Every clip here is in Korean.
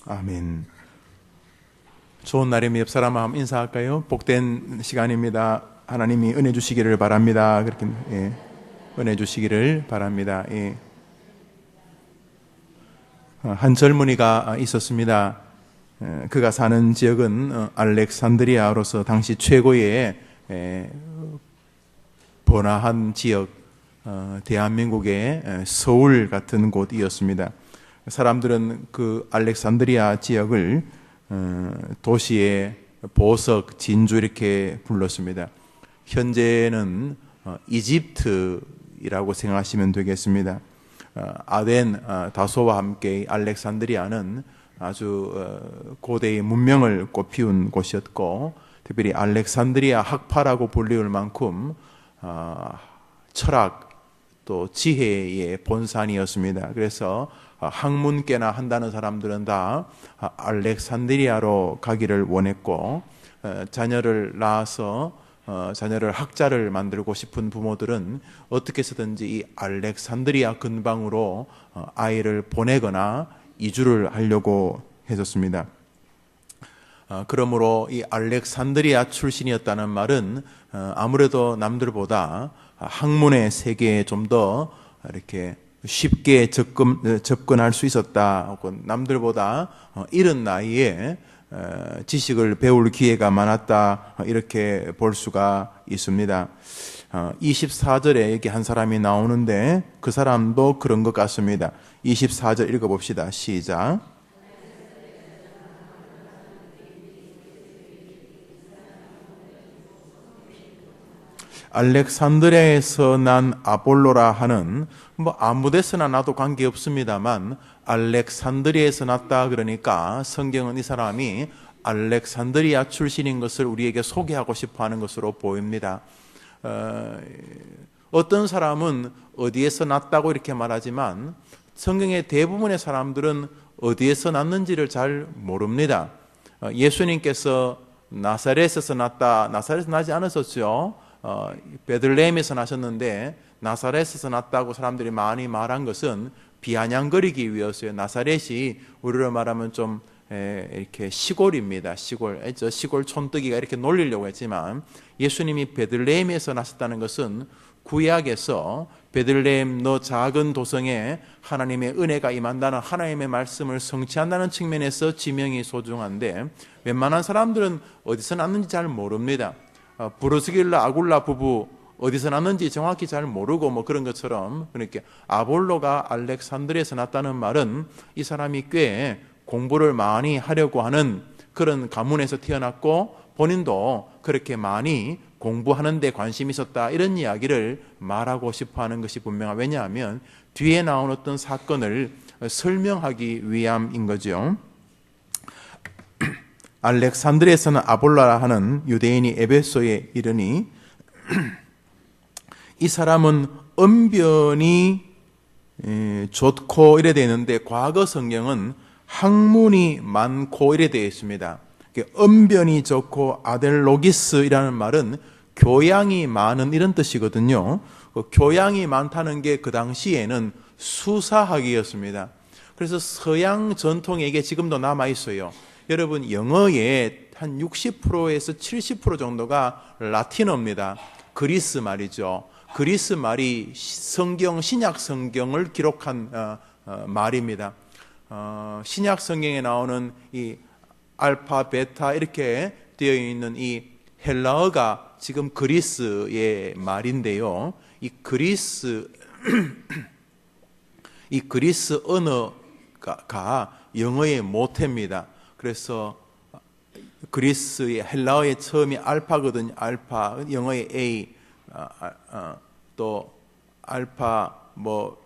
아멘. 좋은 날이면 옆 사람 한번 인사할까요? 복된 시간입니다. 하나님이 은혜 주시기를 바랍니다. 그렇게 은혜 주시기를 바랍니다. 한 젊은이가 있었습니다. 그가 사는 지역은 알렉산드리아로서 당시 최고의 번화한 지역, 대한민국의 서울 같은 곳이었습니다. 사람들은 그 알렉산드리아 지역을 도시의 보석, 진주 이렇게 불렀습니다. 현재는 이집트이라고 생각하시면 되겠습니다. 아덴, 다소와 함께 알렉산드리아는 아주 고대의 문명을 꽃피운 곳이었고, 특별히 알렉산드리아 학파라고 불리울 만큼 철학 또 지혜의 본산이었습니다. 그래서 학문계나 한다는 사람들은 다 알렉산드리아로 가기를 원했고, 자녀를 낳아서 자녀를 학자를 만들고 싶은 부모들은 어떻게 해서든지 이 알렉산드리아 근방으로 아이를 보내거나 이주를 하려고 했었습니다. 그러므로 이 알렉산드리아 출신이었다는 말은 아무래도 남들보다 학문의 세계에 좀 더 이렇게 쉽게 접근할 수 있었다, 혹은 남들보다 이른 나이에 지식을 배울 기회가 많았다, 이렇게 볼 수가 있습니다. 24절에 여기 한 사람이 나오는데 그 사람도 그런 것 같습니다. 24절 읽어봅시다. 시작. 알렉산드리아에서 난 아볼로라 하는, 아무데서나 나도 관계없습니다만 알렉산드리아에서 났다 그러니까 성경은 이 사람이 알렉산드리아 출신인 것을 우리에게 소개하고 싶어 하는 것으로 보입니다. 어떤 사람은 어디에서 났다고 이렇게 말하지만 성경의 대부분의 사람들은 어디에서 났는지를 잘 모릅니다. 예수님께서 나사렛에서 났다, 나사렛에서 나지 않았었죠. 베들레헴에서 나셨는데 나사렛에서 났다고 사람들이 많이 말한 것은 비아냥거리기 위해서요. 나사렛이 우리로 말하면 좀 이렇게 시골입니다. 시골 촌뜨기가 이렇게 놀리려고 했지만, 예수님이 베들레헴에서 나셨다는 것은 구약에서 베들레헴 너 작은 도성에 하나님의 은혜가 임한다는 하나님의 말씀을 성취한다는 측면에서 지명이 소중한데, 웬만한 사람들은 어디서 났는지 잘 모릅니다. 브루스길라 아굴라 부부 어디서 났는지 정확히 잘 모르고 그런 것처럼, 그러니까 아볼로가 알렉산드리아에서 났다는 말은 이 사람이 꽤 공부를 많이 하려고 하는 그런 가문에서 태어났고, 본인도 그렇게 많이 공부하는 데 관심이 있었다, 이런 이야기를 말하고 싶어 하는 것이 분명하다. 왜냐하면 뒤에 나온 어떤 사건을 설명하기 위함인 거죠. 알렉산드리아에서는 아볼로라 하는 유대인이 에베소에 이르니 이 사람은 언변이 좋고 이래 되어 있는데, 과거 성경은 학문이 많고 이래 되어 있습니다. 언변이 좋고 아델로기스이라는 말은 교양이 많은 이런 뜻이거든요. 교양이 많다는 게 그 당시에는 수사학이었습니다. 그래서 서양 전통에 이게 지금도 남아 있어요. 여러분, 영어의 한 60%에서 70% 정도가 라틴어입니다. 그리스 말이죠. 그리스 말이 신약 성경을 기록한 말입니다. 신약 성경에 나오는 이 알파, 베타 이렇게 되어 있는 이 헬라어가 지금 그리스의 말인데요. 이 그리스 언어가 영어의 모태입니다. 그래서 그리스의 헬라어의 처음이 알파거든요. 알파, 영어의 A, 또 알파,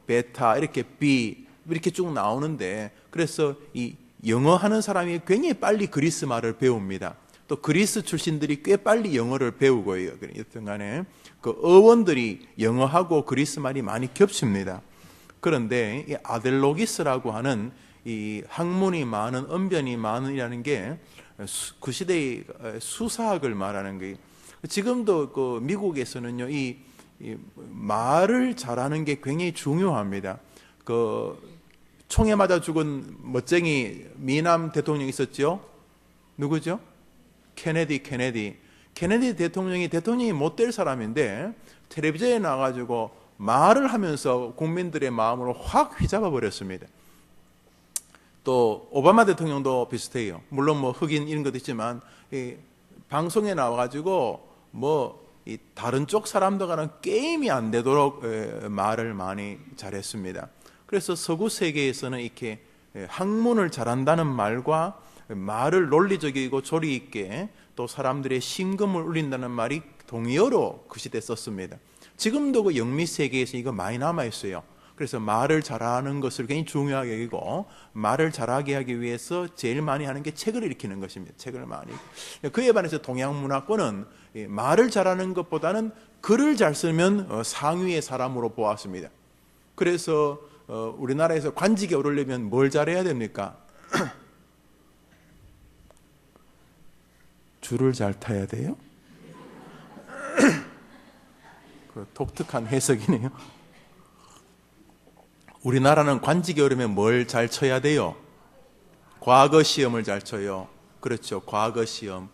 베타, 이렇게 B, 이렇게 쭉 나오는데, 그래서 이 영어 하는 사람이 굉장히 빨리 그리스 말을 배웁니다. 또 그리스 출신들이 꽤 빨리 영어를 배우고 해요. 여튼 간에 그 어원들이 영어하고 그리스 말이 많이 겹칩니다. 그런데 이 아델로기스라고 하는 이 학문이 많은, 언변이 많은이라는 게 그 시대의 수사학을 말하는 거예요. 지금도 그 미국에서는요, 이 말을 잘하는 게 굉장히 중요합니다. 그 총에 맞아 죽은 멋쟁이 미남 대통령이 있었죠. 누구죠? 케네디 대통령이 못 될 사람인데 텔레비전에 나와가지고 말을 하면서 국민들의 마음으로 확 휘잡아 버렸습니다. 또 오바마 대통령도 비슷해요. 물론 뭐 흑인 이런 것도 있지만 방송에 나와가지고 이 다른 쪽 사람들과는 게임이 안 되도록 말을 많이 잘했습니다. 그래서 서구 세계에서는 이렇게 학문을 잘한다는 말과 말을 논리적이고 조리 있게 또 사람들의 심금을 울린다는 말이 동의어로 그 시대에 썼습니다. 지금도 그 영미 세계에서 이거 많이 남아 있어요. 그래서 말을 잘하는 것을 굉장히 중요하게 여기고 말을 잘하게 하기 위해서 제일 많이 하는 게 책을 읽히는 것입니다. 책을 많이. 그에 반해서 동양 문화권은 말을 잘하는 것보다는 글을 잘 쓰면 상위의 사람으로 보았습니다. 그래서 우리나라에서 관직에 오르려면 뭘 잘해야 됩니까? 줄을 잘 타야 돼요? 그 독특한 해석이네요. 우리나라는 관직에 오르면 뭘 잘 쳐야 돼요? 과거 시험을 잘 쳐요. 그렇죠. 과거 시험.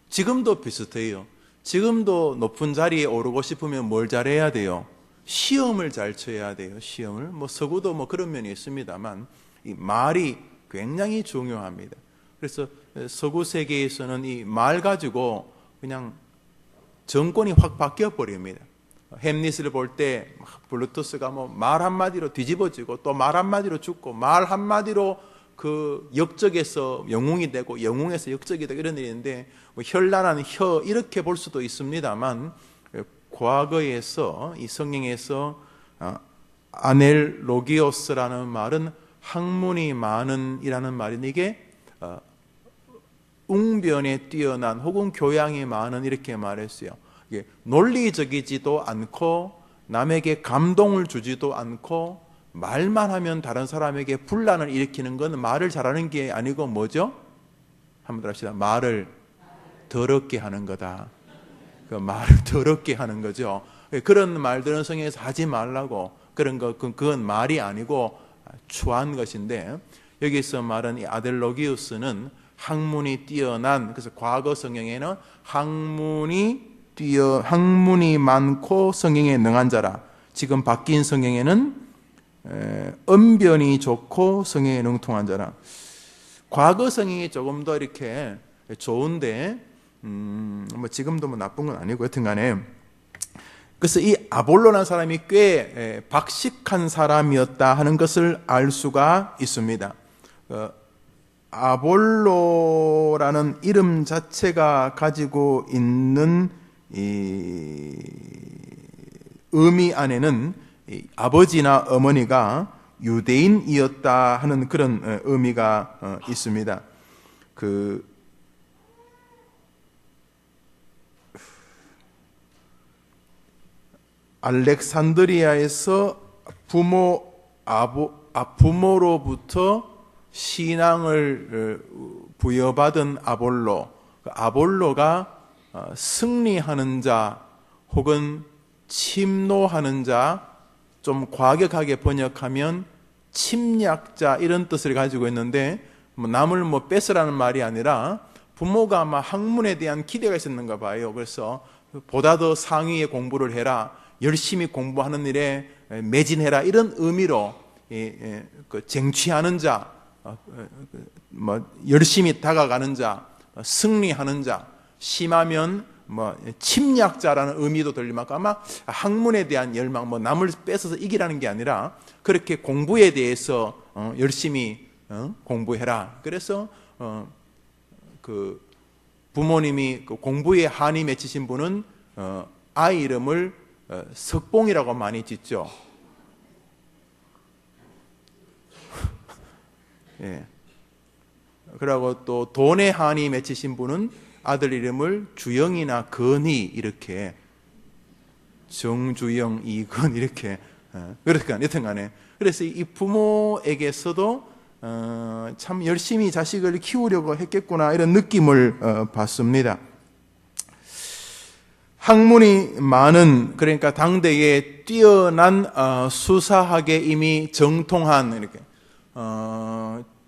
지금도 비슷해요. 지금도 높은 자리에 오르고 싶으면 뭘 잘해야 돼요? 시험을 잘 쳐야 돼요. 시험을. 서구도 그런 면이 있습니다만 이 말이 굉장히 중요합니다. 그래서 서구 세계에서는 이 말 가지고 그냥 정권이 확 바뀌어 버립니다. 햄릿을 볼 때 블루투스가 말 한마디로 뒤집어지고 또 말 한마디로 죽고 말 한마디로 그 역적에서 영웅이 되고 영웅에서 역적이 되고 이런 일인데 현란한 혀 이렇게 볼 수도 있습니다만 과거에서 이 성경에서 아넬로기오스라는 말은 학문이 많은 이라는 말인데 이게 웅변에 뛰어난 혹은 교양이 많은 이렇게 말했어요. 이게 논리적이지도 않고 남에게 감동을 주지도 않고 말만 하면 다른 사람에게 분란을 일으키는 건 말을 잘하는 게 아니고 뭐죠? 한번 더 합시다. 말을 더럽게 하는 거다. 그 말을 더럽게 하는 거죠. 그런 말들은 성경에서 하지 말라고 그런 거 그건 말이 아니고 추한 것인데 여기서 말한 이 아델로기우스는 학문이 뛰어난 그래서 과거 성경에는 학문이 많고 성경에 능한 자라. 지금 바뀐 성경에는 언변이 좋고 성경에 능통한 자라. 과거 성경이 조금 더 이렇게 좋은데 지금도 나쁜 건 아니고 여튼간에 그래서 이 아볼로라는 사람이 꽤 박식한 사람이었다 하는 것을 알 수가 있습니다. 아볼로라는 이름 자체가 가지고 있는 이 의미 안에는 아버지나 어머니가 유대인이었다 하는 그런 의미가 있습니다. 알렉산드리아에서 부모로부터 신앙을 부여받은 아볼로가 승리하는 자 혹은 침노하는 자, 좀 과격하게 번역하면 침략자 이런 뜻을 가지고 있는데 남을 뺏으라는 말이 아니라 부모가 아마 학문에 대한 기대가 있었는가 봐요. 그래서 보다 더 상위의 공부를 해라, 열심히 공부하는 일에 매진해라 이런 의미로 쟁취하는 자, 열심히 다가가는 자, 승리하는 자, 심하면 침략자라는 의미도 들릴 만큼 아마 학문에 대한 열망, 남을 뺏어서 이기라는 게 아니라 그렇게 공부에 대해서 열심히 공부해라. 그래서 그 부모님이 공부에 한이 맺히신 분은 아이 이름을 석봉이라고 많이 짓죠. 예. 그리고 또 돈에 한이 맺히신 분은 아들 이름을 주영이나 건희 이렇게 정주영, 이건 이렇게 그러니까 여튼간에 그래서 이 부모에게서도 참 열심히 자식을 키우려고 했겠구나 이런 느낌을 받습니다. 학문이 많은 그러니까 당대에 뛰어난 수사학에 이미 정통한 이렇게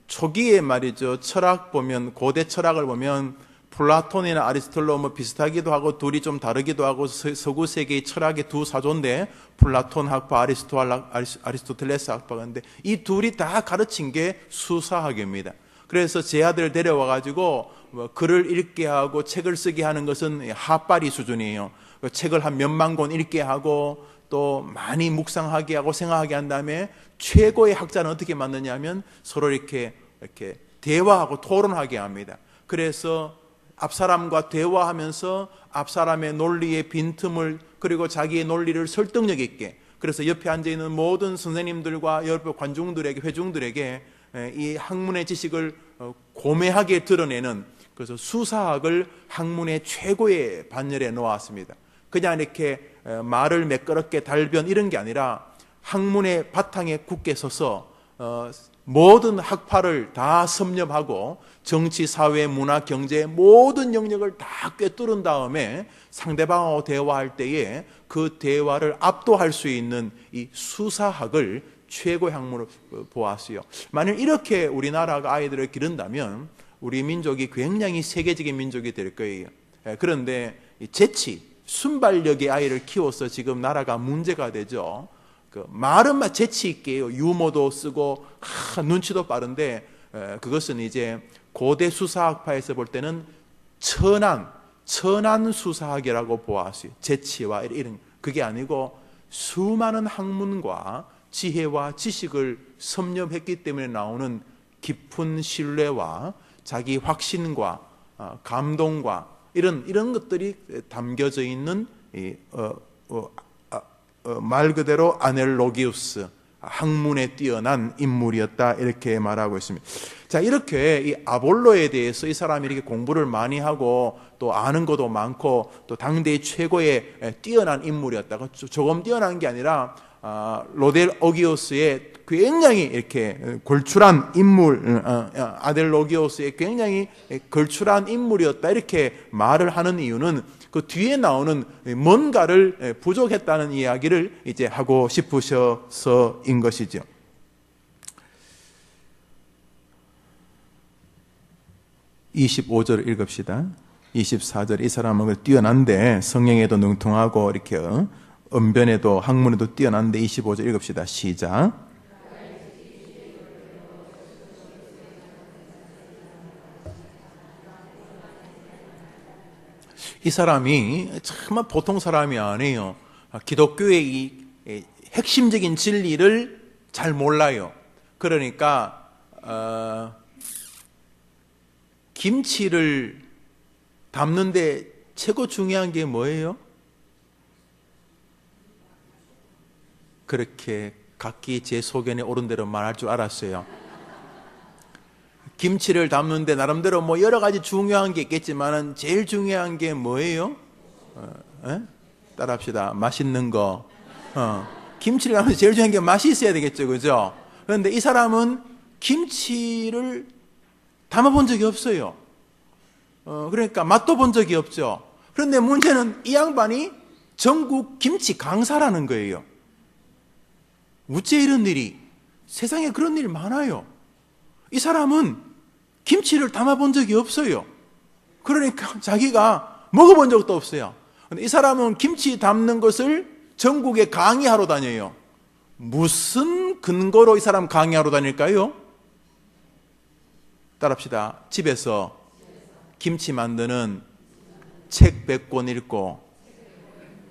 초기에 말이죠. 철학 보면, 고대 철학을 보면 플라톤이나 아리스토텔로 뭐 비슷하기도 하고 둘이 좀 다르기도 하고 서구 세계의 철학의 두 사조인데 플라톤 학파, 아리스토텔레스 학파인데 이 둘이 다 가르친 게 수사학입니다. 그래서 제 아들을 데려와 가지고 뭐 글을 읽게 하고 책을 쓰게 하는 것은 핫바리 수준이에요. 책을 한 몇만 권 읽게 하고 또 많이 묵상하게 하고 생각하게 한 다음에 최고의 학자는 어떻게 만드냐면 서로 이렇게 대화하고 토론하게 합니다. 그래서 앞사람과 대화하면서 앞사람의 논리의 빈틈을 그리고 자기의 논리를 설득력 있게, 그래서 옆에 앉아있는 모든 선생님들과 옆에 관중들에게, 회중들에게 이 학문의 지식을 고매하게 드러내는, 그래서 수사학을 학문의 최고의 반열에 놓았습니다. 그냥 이렇게 말을 매끄럽게 달변 이런 게 아니라 학문의 바탕에 굳게 서서 모든 학파를 다 섭렵하고 정치, 사회, 문화, 경제 모든 영역을 다 꿰뚫은 다음에 상대방하고 대화할 때에 그 대화를 압도할 수 있는 이 수사학을 최고의 학문으로 보았어요. 만약 이렇게 우리나라가 아이들을 기른다면 우리 민족이 굉장히 세계적인 민족이 될 거예요. 그런데 재치, 순발력의 아이를 키워서 지금 나라가 문제가 되죠. 말은 재치 있게 유머도 쓰고 눈치도 빠른데 그것은 이제 고대 수사학파에서 볼 때는 천한 수사학이라고 보았어요. 재치와 이런, 그게 아니고 수많은 학문과 지혜와 지식을 섭렵했기 때문에 나오는 깊은 신뢰와 자기 확신과 감동과 이런 것들이 담겨져 있는 말 그대로 아넬로기우스, 학문에 뛰어난 인물이었다, 이렇게 말하고 있습니다. 자, 이렇게 이 아볼로에 대해서 이 사람이 이렇게 공부를 많이 하고 또 아는 것도 많고 또 당대의 최고의 뛰어난 인물이었다가, 조금 뛰어난 게 아니라 로델 어기오스의 굉장히 이렇게 걸출한 인물, 아델로기오스의 굉장히 걸출한 인물이었다, 이렇게 말을 하는 이유는 그 뒤에 나오는 뭔가를 부족했다는 이야기를 이제 하고 싶으셔서인 것이죠. (25절) 읽읍시다. 24절, 이 사람은 뛰어난데 성령에도 능통하고 이렇게 언변에도 학문에도 뛰어난데, 25절 읽읍시다. 시작. 이 사람이 정말 보통 사람이 아니에요. 기독교의 이 핵심적인 진리를 잘 몰라요. 그러니까 김치를 담는데 최고 중요한 게 뭐예요? 그렇게 각기 제 소견에 옳은 대로 말할 줄 알았어요. 김치를 담는데 나름대로 뭐 여러 가지 중요한 게 있겠지만은 제일 중요한 게 뭐예요? 따라합시다. 맛있는 거. 김치를 담는데 제일 중요한 게 맛이 있어야 되겠죠, 그죠? 그런데 이 사람은 김치를 담아본 적이 없어요. 그러니까 맛도 본 적이 없죠. 그런데 문제는 이 양반이 전국 김치 강사라는 거예요. 어째 이런 일이, 세상에 그런 일이 많아요. 이 사람은 김치를 담아본 적이 없어요. 그러니까 자기가 먹어본 적도 없어요. 근데 이 사람은 김치 담는 것을 전국에 강의하러 다녀요. 무슨 근거로 이 사람 강의하러 다닐까요? 따라합시다. 집에서 김치 만드는 책 100권 읽고,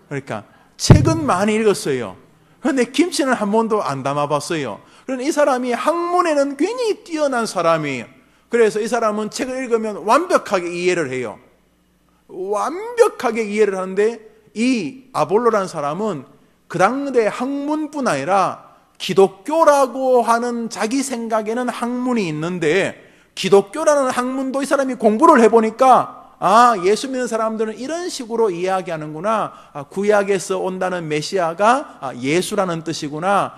그러니까 책은 많이 읽었어요. 그런데 김치는 한 번도 안 담아봤어요. 그런데 이 사람이 학문에는 굉장히 뛰어난 사람이에요. 그래서 이 사람은 책을 읽으면 완벽하게 이해를 해요. 완벽하게 이해를 하는데 이 아볼로라는 사람은 그 당대 학문뿐 아니라 기독교라고 하는 자기 생각에는 학문이 있는데, 기독교라는 학문도 이 사람이 공부를 해보니까 예수 믿는 사람들은 이런 식으로 이야기하는구나. 구약에서 온다는 메시아가 예수라는 뜻이구나.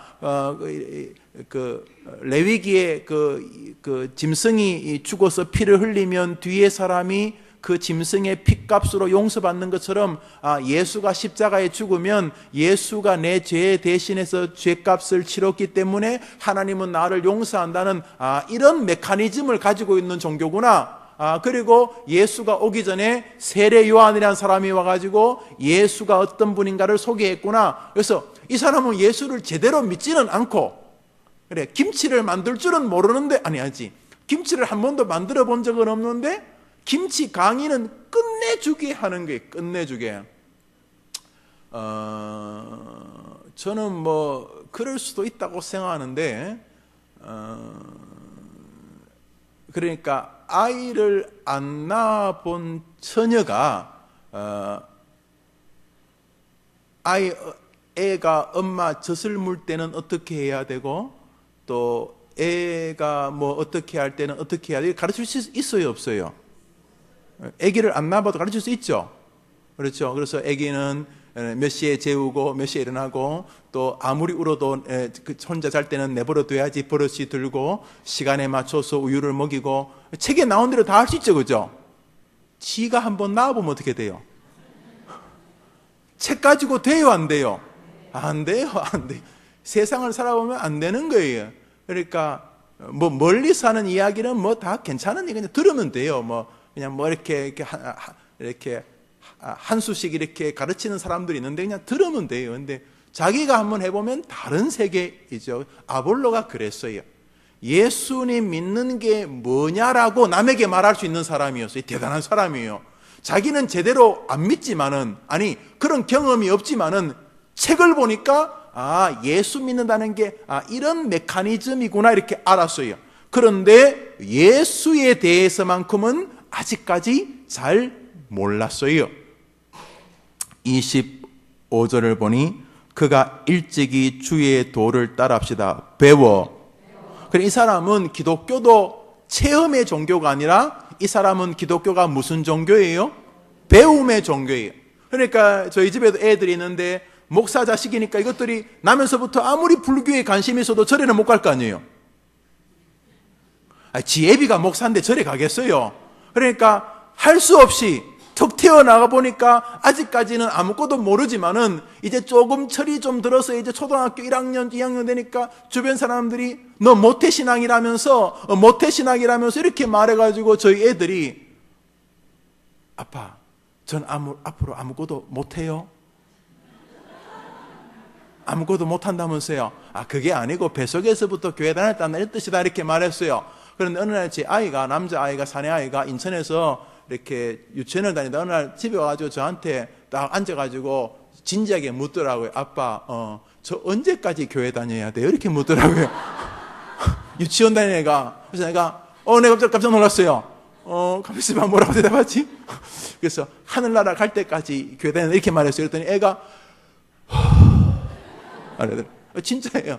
레위기에 그 짐승이 죽어서 피를 흘리면 뒤에 사람이 그 짐승의 핏값으로 용서받는 것처럼 예수가 십자가에 죽으면 예수가 내 죄 대신해서 죄값을 치렀기 때문에 하나님은 나를 용서한다는 이런 메커니즘을 가지고 있는 종교구나. 그리고 예수가 오기 전에 세례 요한이라는 사람이 와가지고 예수가 어떤 분인가를 소개했구나. 그래서 이 사람은 예수를 제대로 믿지는 않고, 그래, 김치를 만들 줄은 모르는데, 아니야지. 김치를 한 번도 만들어 본 적은 없는데, 김치 강의는 끝내주게 하는 거예요. 끝내주게. 저는 뭐, 그럴 수도 있다고 생각하는데, 그러니까, 아이를 안 낳아본 처녀가, 애가 엄마 젖을 물 때는 어떻게 해야 되고, 또 애가 뭐 어떻게 할 때는 어떻게 해야 돼? 가르칠 수 있어요, 없어요? 아기를 안 낳아봐도 가르칠 수 있죠. 그렇죠. 그래서 아기는 몇 시에 재우고 몇 시에 일어나고, 또 아무리 울어도 혼자 잘 때는 내버려 둬야지 버릇이 들고, 시간에 맞춰서 우유를 먹이고, 책에 나온 대로 다 할 수 있죠, 그죠? 지가 한번 낳아보면 어떻게 돼요? 책 가지고 돼요, 안 돼요? 안 돼요, 안 돼요. 세상을 살아보면 안 되는 거예요. 그러니까 뭐 멀리서 하는 이야기는 뭐 다 괜찮으니 그냥 들으면 돼요. 뭐 그냥 뭐 이렇게 한 수씩 이렇게 가르치는 사람들이 있는데 그냥 들으면 돼요. 근데 자기가 한번 해보면 다른 세계이죠. 아볼로가 그랬어요. 예수님 믿는 게 뭐냐라고 남에게 말할 수 있는 사람이었어요. 대단한 사람이에요. 자기는 제대로 안 믿지만은, 아니 그런 경험이 없지만은 책을 보니까 예수 믿는다는 게 이런 메커니즘이구나 이렇게 알았어요. 그런데 예수에 대해서만큼은 아직까지 잘 몰랐어요. 25절을 보니 그가 일찍이 주의 도를 따라합시다. 배워. 그래, 이 사람은 기독교도 체험의 종교가 아니라 이 사람은 기독교가 무슨 종교예요? 배움의 종교예요. 그러니까 저희 집에도 애들이 있는데 목사 자식이니까 이것들이 나면서부터 아무리 불교에 관심이 있어도 절에는 못 갈 거 아니에요. 지 애비가 목사인데 절에 가겠어요. 그러니까 할 수 없이 툭 튀어나가 보니까 아직까지는 아무것도 모르지만은 이제 조금 철이 좀 들어서 이제 초등학교 1학년, 2학년 되니까 주변 사람들이 너 모태신앙이라면서 이렇게 말해가지고 저희 애들이 아빠, 전 앞으로 아무것도 못해요. 아무것도 못한다면서요. 그게 아니고 뱃속에서부터 교회 다녔다는 이런 뜻이다 이렇게 말했어요. 그런데 어느 날 제 아이가, 남자아이가, 사내아이가 인천에서 이렇게 유치원을 다니다 어느 날 집에 와가지고 저한테 딱 앉아가지고 진지하게 묻더라고요. 아빠, 저 언제까지 교회 다녀야 돼요? 이렇게 묻더라고요. 유치원 다니는 애가. 그래서 내가 내가 깜짝 놀랐어요. 가만있어 봐, 뭐라고 대답하지? 그래서 하늘나라 갈 때까지 교회 다닌다 이렇게 말했어요. 그랬더니 애가 진짜예요.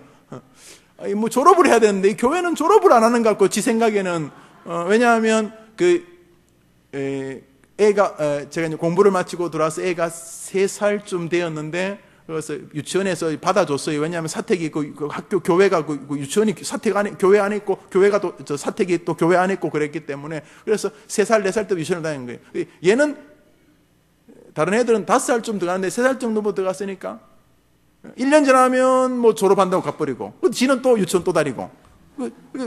뭐 졸업을 해야 되는데 교회는 졸업을 안 하는 것 같고 지 생각에는 왜냐하면 애가 제가 이제 공부를 마치고 들어와서 애가 3살쯤 되었는데 그래서 유치원에서 받아줬어요. 왜냐하면 사택이 있고 학교 교회가 유치원이 사택 안에 교회 안에 있고 교회가 또 저 사택이 또 교회 안에 있고 그랬기 때문에 그래서 3살 4살 때 유치원을 다니는 거예요. 얘는 다른 애들은 5살쯤 들어가는데 3살 정도 들어갔으니까 1년 지나면 뭐 졸업한다고 가버리고 지는 또 유치원 또 다니고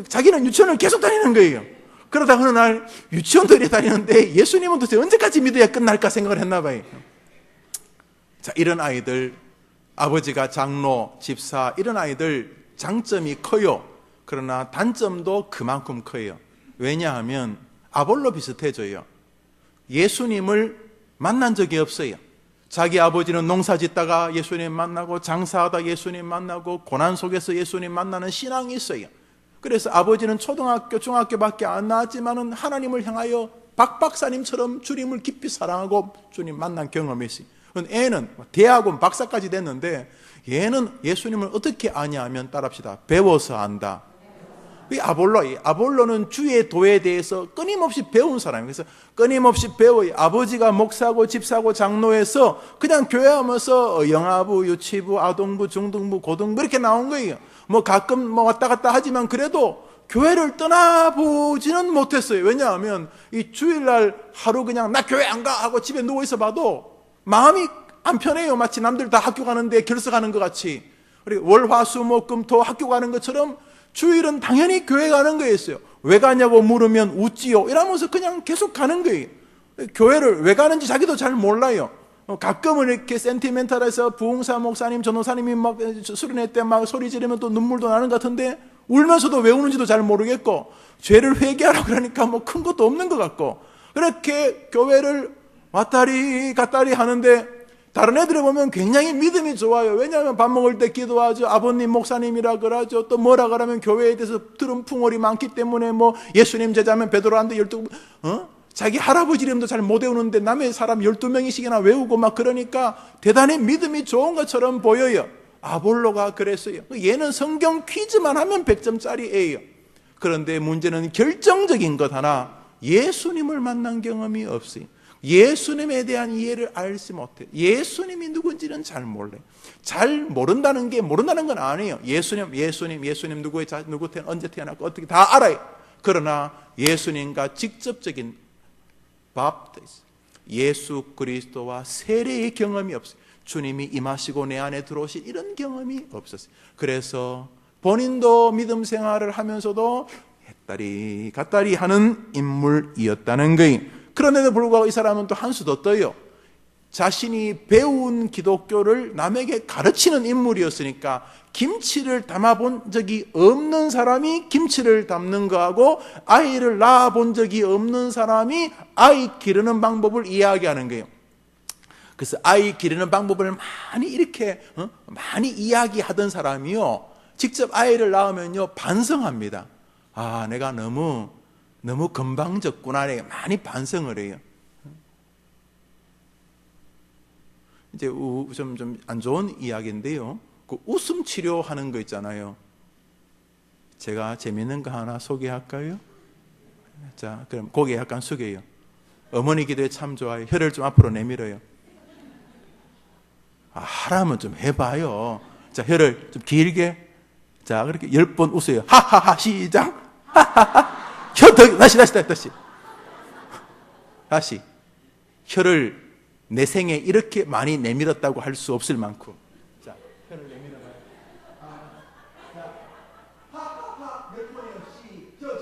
자기는 유치원을 계속 다니는 거예요. 그러다 어느 날 유치원들이 다니는데 예수님은 도대체 언제까지 믿어야 끝날까 생각을 했나 봐요. 자, 이런 아이들, 아버지가 장로, 집사, 이런 아이들 장점이 커요. 그러나 단점도 그만큼 커요. 왜냐하면 아볼로 비슷해져요. 예수님을 만난 적이 없어요. 자기 아버지는 농사 짓다가 예수님 만나고 장사하다 예수님 만나고 고난 속에서 예수님 만나는 신앙이 있어요. 그래서 아버지는 초등학교, 중학교밖에 안 나왔지만은 하나님을 향하여 박 박사님처럼 주님을 깊이 사랑하고 주님 만난 경험이 있어요. 애는 대학원 박사까지 됐는데 얘는 예수님을 어떻게 아냐 하면 따라합시다. 배워서 안다. 이 아볼로는 주의 도에 대해서 끊임없이 배운 사람이에요. 그래서 끊임없이 배워요. 아버지가 목사고 집사고 장로해서 그냥 교회하면서 영아부, 유치부, 아동부, 중등부, 고등부 이렇게 나온 거예요. 뭐 가끔 뭐 왔다 갔다 하지만 그래도 교회를 떠나보지는 못했어요. 왜냐하면 이 주일날 하루 그냥 나 교회 안 가 하고 집에 누워있어 봐도 마음이 안 편해요. 마치 남들 다 학교 가는데 결석하는 것 같이. 그리고 월, 화, 수, 목, 금, 토 학교 가는 것처럼 주일은 당연히 교회 가는 거였어요. 왜 가냐고 물으면 웃지요 이러면서 그냥 계속 가는 거예요. 교회를 왜 가는지 자기도 잘 몰라요. 가끔은 이렇게 센티멘탈해서 부흥사 목사님, 전도사님이 막 수련회 때 막 소리 지르면 또 눈물도 나는 것 같은데 울면서도 왜 우는지도 잘 모르겠고 죄를 회개하라고 그러니까 뭐 큰 것도 없는 것 같고 그렇게 교회를 왔다리 갔다리 하는데 다른 애들을 보면 굉장히 믿음이 좋아요. 왜냐하면 밥 먹을 때 기도하죠. 아버님 목사님이라 그러죠. 또 뭐라 그러면 교회에 대해서 들은 풍월이 많기 때문에 뭐 예수님 제자면 베드로한테 12 자기 할아버지 이름도 잘 못 외우는데 남의 사람 12명이씩이나 외우고 막 그러니까 대단히 믿음이 좋은 것처럼 보여요. 아볼로가 그랬어요. 얘는 성경 퀴즈만 하면 100점짜리예요. 그런데 문제는 결정적인 것 하나, 예수님을 만난 경험이 없어요. 예수님에 대한 이해를 알지 못해요. 예수님이 누군지는 잘 몰라요. 잘 모른다는 게 모른다는 건 아니에요. 예수님 누구 언제 태어났고 어떻게 다 알아요. 그러나 예수님과 직접적인 밥티스, 예수 그리스도와 세례의 경험이 없어요. 주님이 임하시고 내 안에 들어오신 이런 경험이 없었어요. 그래서 본인도 믿음 생활을 하면서도 했다리 갔다리 하는 인물이었다는 거예요. 그런데도 불구하고 이 사람은 또 한 수 더 떠요. 자신이 배운 기독교를 남에게 가르치는 인물이었으니까 김치를 담아본 적이 없는 사람이 김치를 담는 거하고 아이를 낳아본 적이 없는 사람이 아이 기르는 방법을 이야기하는 거예요. 그래서 아이 기르는 방법을 많이 이렇게 많이 이야기하던 사람이요, 직접 아이를 낳으면요 반성합니다. 아, 내가 너무 건방졌구나. 많이 반성을 해요. 이제 좀 안 좋은 이야기인데요. 그 웃음 치료하는 거 있잖아요. 제가 재밌는 거 하나 소개할까요? 자, 그럼 고개 약간 숙여요. 어머니 기도에 참 좋아요. 혀를 좀 앞으로 내밀어요. 아, 하라면 좀 해봐요. 자, 혀를 좀 길게. 자, 그렇게 10번 웃어요. 하하하, 시작. 하하하. 혀 더, 다시. 혀를 내 생에 이렇게 많이 내밀었다고 할 수 없을 만큼. 자, 혀를 내밀어봐요. 하하하, 몇 번이요?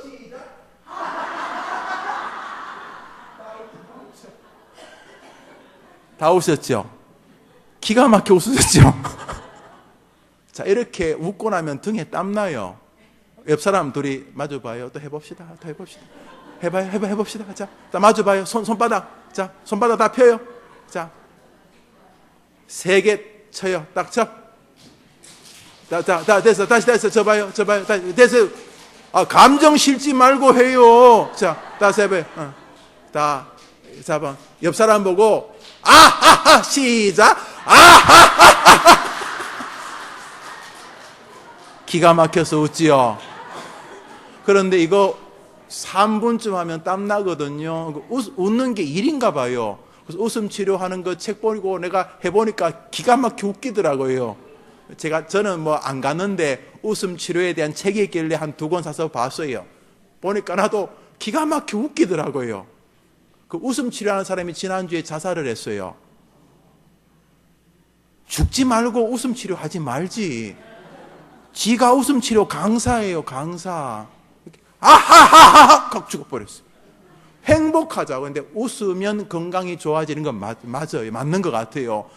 시작. 다 웃었죠? 기가 막혀 웃으셨죠? 자, 이렇게 웃고 나면 등에 땀 나요. 옆 사람 둘이 마주봐요. 또 해봅시다. 해봅시다. 자, 마주봐요. 손바닥. 자, 손바닥 다 펴요. 자, 3개 쳐요. 딱 쳐. 됐어. 다시 됐어. 저 봐요. 다시 됐어요. 아, 감정 실지 말고 해요. 자, 다시 해봐요. 다, 4번. 옆 사람 보고, 아하하, 시작. 아하하하. 기가 막혀서 웃지요. 그런데 이거 3분쯤 하면 땀 나거든요. 웃는 게 일인가 봐요. 그래서 웃음 치료하는 거 책 보고 내가 해보니까 기가 막혀 웃기더라고요. 저는 뭐 안 갔는데 웃음 치료에 대한 책이 있길래 한 2권 사서 봤어요. 보니까 나도 기가 막혀 웃기더라고요. 그 웃음 치료하는 사람이 지난주에 자살을 했어요. 죽지 말고 웃음 치료하지 말지. 지가 웃음 치료 강사예요, 강사. 아하하하하! 각 죽어버렸어요. 행복하자고. 근데 웃으면 건강이 좋아지는 건 맞아요. 맞는 것 같아요.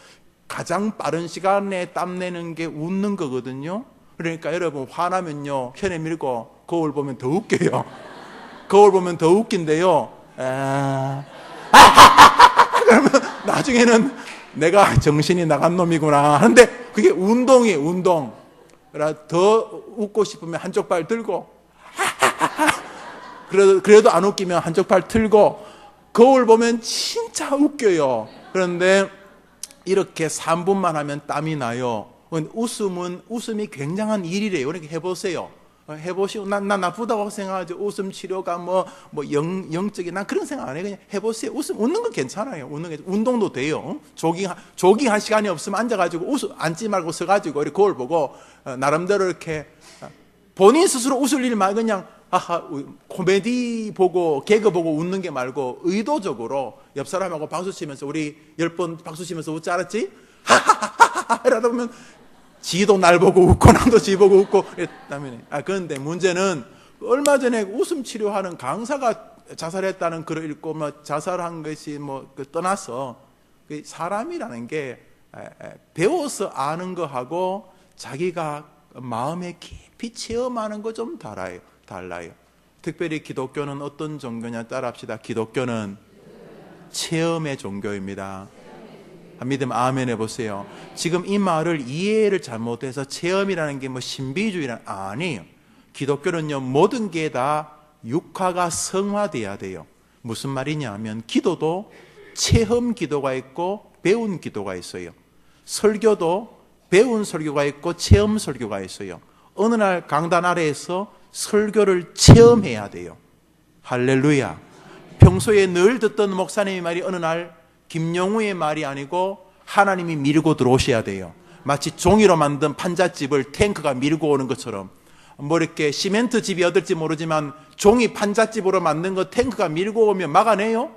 가장 빠른 시간에 땀내는 게 웃는 거거든요. 그러니까 여러분, 화나면요, 혀 내밀고 거울 보면 더 웃겨요. 거울 보면 더 웃긴데요. 그러면 나중에는 내가 정신이 나간 놈이구나 하는데 그게 운동이에요, 운동. 그러나 더 웃고 싶으면 한쪽 발 들고 그래도 안 웃기면 한쪽 팔 틀고 거울 보면 진짜 웃겨요. 그런데 이렇게 3분만 하면 땀이 나요. 웃음이 굉장한 일이래요. 그러니까 해보세요. 해보시고 난 나쁘다고 생각하죠. 웃음 치료가 뭐 영적인, 난 그런 생각 안 해요. 그냥 해보세요. 웃는 거 괜찮아요. 운동도 돼요. 조깅 할 시간이 없으면 앉아가지고 앉지 말고 서가지고 이렇게 거울 보고 나름대로 이렇게 본인 스스로 웃을 일 말고 그냥 하하 코미디 보고 개그 보고 웃는 게 말고 의도적으로 옆 사람하고 박수 치면서 우리 10번 박수 치면서 웃지 않았지? 하하하하 이러다 보면 지도 날 보고 웃고 나도 지 보고 웃고 이랬다면 그런데 문제는 얼마 전에 웃음 치료하는 강사가 자살했다는 글을 읽고 뭐 자살한 것이 뭐 떠나서 사람이라는 게 배워서 아는 거하고 자기가 마음에 깊이 체험하는 거 좀 달라요. 특별히 기독교는 어떤 종교냐 따라합시다. 기독교는 체험의 종교입니다. 믿으면 아멘 해보세요. 지금 이 말을 이해를 잘못해서 체험이라는 게 뭐 신비주의란 아니에요. 기독교는요 모든 게 다 육화가 성화돼야 돼요. 무슨 말이냐 하면 기도도 체험 기도가 있고 배운 기도가 있어요. 설교도 배운 설교가 있고 체험 설교가 있어요. 어느 날 강단 아래에서 설교를 체험해야 돼요. 할렐루야. 평소에 늘 듣던 목사님의 말이 어느 날 김용우의 말이 아니고 하나님이 밀고 들어오셔야 돼요. 마치 종이로 만든 판잣집을 탱크가 밀고 오는 것처럼 뭐 이렇게 시멘트 집이 어떨지 모르지만 종이 판잣집으로 만든 거 탱크가 밀고 오면 막아내요?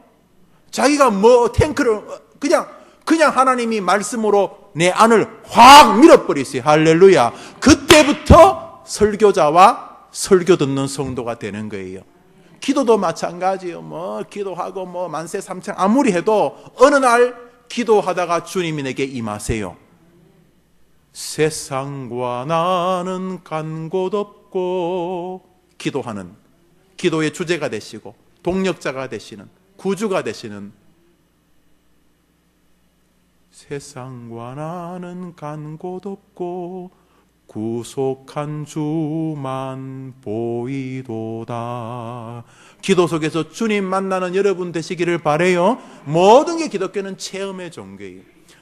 자기가 뭐 탱크를 그냥 하나님이 말씀으로 내 안을 확 밀어버리세요. 할렐루야. 그때부터 설교자와 설교 듣는 성도가 되는 거예요. 기도도 마찬가지예요. 뭐 기도하고 뭐 만세 삼창 아무리 해도 어느 날 기도하다가 주님이 내게 임하세요. 세상과 나는 간 곳 없고 기도하는 기도의 주제가 되시고 동력자가 되시는 구주가 되시는 세상과 나는 간 곳 없고 구속한 주만 보이도다. 기도 속에서 주님 만나는 여러분 되시기를 바라요. 모든 게 기독교는 체험의 종교예요.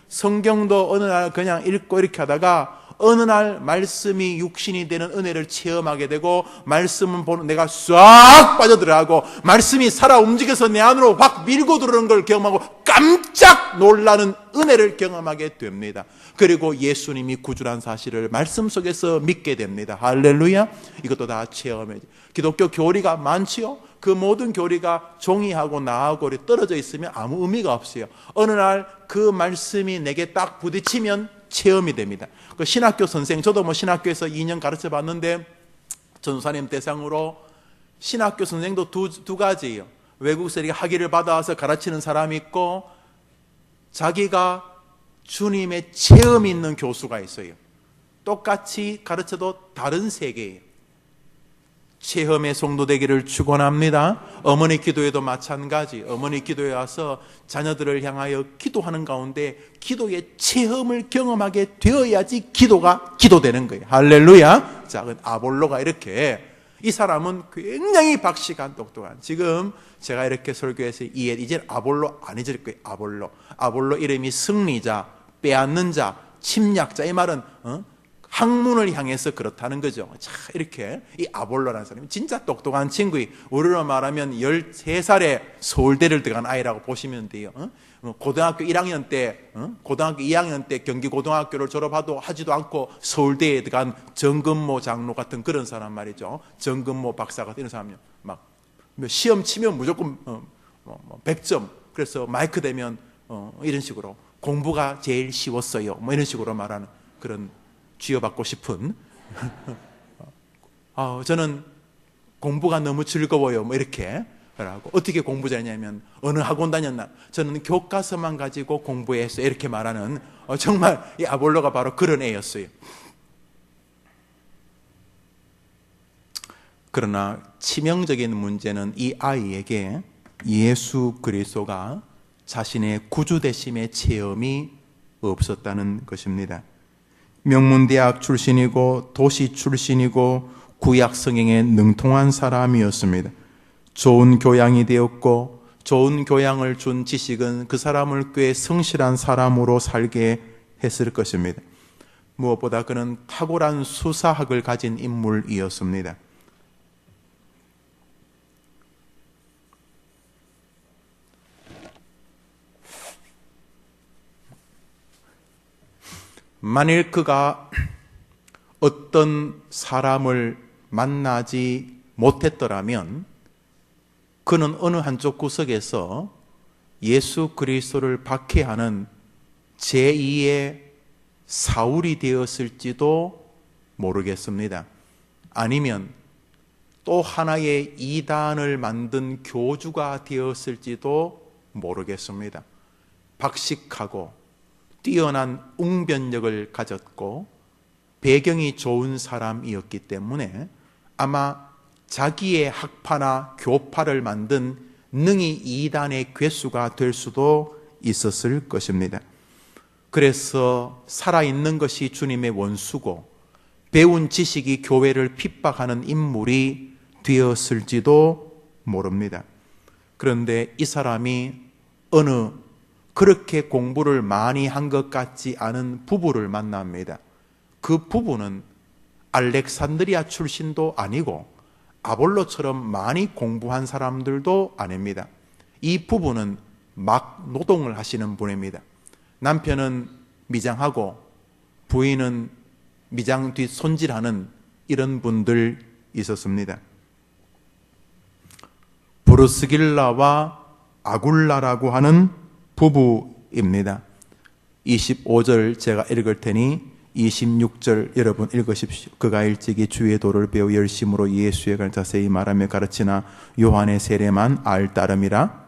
성경도 어느 날 그냥 읽고 이렇게 하다가 어느 날 말씀이 육신이 되는 은혜를 체험하게 되고 말씀은 보는 내가 싹 빠져들어가고 말씀이 살아 움직여서 내 안으로 확 밀고 들어오는 걸 경험하고 깜짝 놀라는 은혜를 경험하게 됩니다. 그리고 예수님이 구주란 사실을 말씀 속에서 믿게 됩니다. 할렐루야. 이것도 다 체험이죠. 기독교 교리가 많지요. 그 모든 교리가 종이하고 나하고 떨어져 있으면 아무 의미가 없어요. 어느 날 그 말씀이 내게 딱 부딪히면 체험이 됩니다. 그 신학교 선생, 저도 뭐 신학교에서 2년 가르쳐 봤는데 전사님 대상으로 신학교 선생도 두 가지예요. 외국에서 학위를 받아와서 가르치는 사람이 있고 자기가 주님의 체험이 있는 교수가 있어요. 똑같이 가르쳐도 다른 세계예요. 체험의 성도 되기를 축원합니다. 어머니 기도에도 마찬가지. 어머니 기도에 와서 자녀들을 향하여 기도하는 가운데 기도의 체험을 경험하게 되어야지 기도가 기도되는 거예요. 할렐루야. 자, 아볼로가 이렇게 이 사람은 굉장히 박식한 똑똑한 지금 제가 이렇게 설교해서 이제 아볼로 안 잊을 거예요. 아볼로 이름이 승리자, 빼앗는 자, 침략자. 이 말은 학문을 향해서 그렇다는 거죠. 자, 이렇게 이 아볼로라는 사람이 진짜 똑똑한 친구이 우리로 말하면 13살에 서울대를 들어간 아이라고 보시면 돼요. 고등학교 1학년 때, 고등학교 2학년 때 경기고등학교를 졸업하지도 않고 서울대에 들어간 정근모 장로 같은 그런 사람 말이죠. 정근모 박사 같은 이런 사람이요. 막 시험 치면 무조건 100점. 그래서 마이크 되면 이런 식으로 공부가 제일 쉬웠어요. 뭐 이런 식으로 말하는 그런 쥐어받고 싶은 저는 공부가 너무 즐거워요. 뭐 이렇게 라고 어떻게 공부 잘했냐면 어느 학원 다녔나 저는 교과서만 가지고 공부했어요. 이렇게 말하는 정말 이 아볼로가 바로 그런 애였어요. 그러나 치명적인 문제는 이 아이에게 예수 그리스도가 자신의 구주 되심의 체험이 없었다는 것입니다. 명문대학 출신이고 도시 출신이고 구약 성경에 능통한 사람이었습니다. 좋은 교양이 되었고 좋은 교양을 준 지식은 그 사람을 꽤 성실한 사람으로 살게 했을 것입니다. 무엇보다 그는 탁월한 수사학을 가진 인물이었습니다. 만일 그가 어떤 사람을 만나지 못했더라면 그는 어느 한쪽 구석에서 예수 그리스도를 박해하는 제2의 사울이 되었을지도 모르겠습니다. 아니면 또 하나의 이단을 만든 교주가 되었을지도 모르겠습니다. 박식하고 뛰어난 웅변력을 가졌고 배경이 좋은 사람이었기 때문에 아마 자기의 학파나 교파를 만든 능히 이단의 괴수가 될 수도 있었을 것입니다. 그래서 살아있는 것이 주님의 원수고 배운 지식이 교회를 핍박하는 인물이 되었을지도 모릅니다. 그런데 이 사람이 어느 그렇게 공부를 많이 한 것 같지 않은 부부를 만납니다. 그 부부는 알렉산드리아 출신도 아니고 아볼로처럼 많이 공부한 사람들도 아닙니다. 이 부부는 막 노동을 하시는 분입니다. 남편은 미장하고 부인은 미장 뒤 손질하는 이런 분들 있었습니다. 브루스길라와 아굴라라고 하는 부부입니다. 25절 제가 읽을 테니 26절 여러분 읽으십시오. 그가 일찍이 주의 도를 배워 열심으로 예수의 갈 자세히 말하며 가르치나 요한의 세례만 알 따름이라.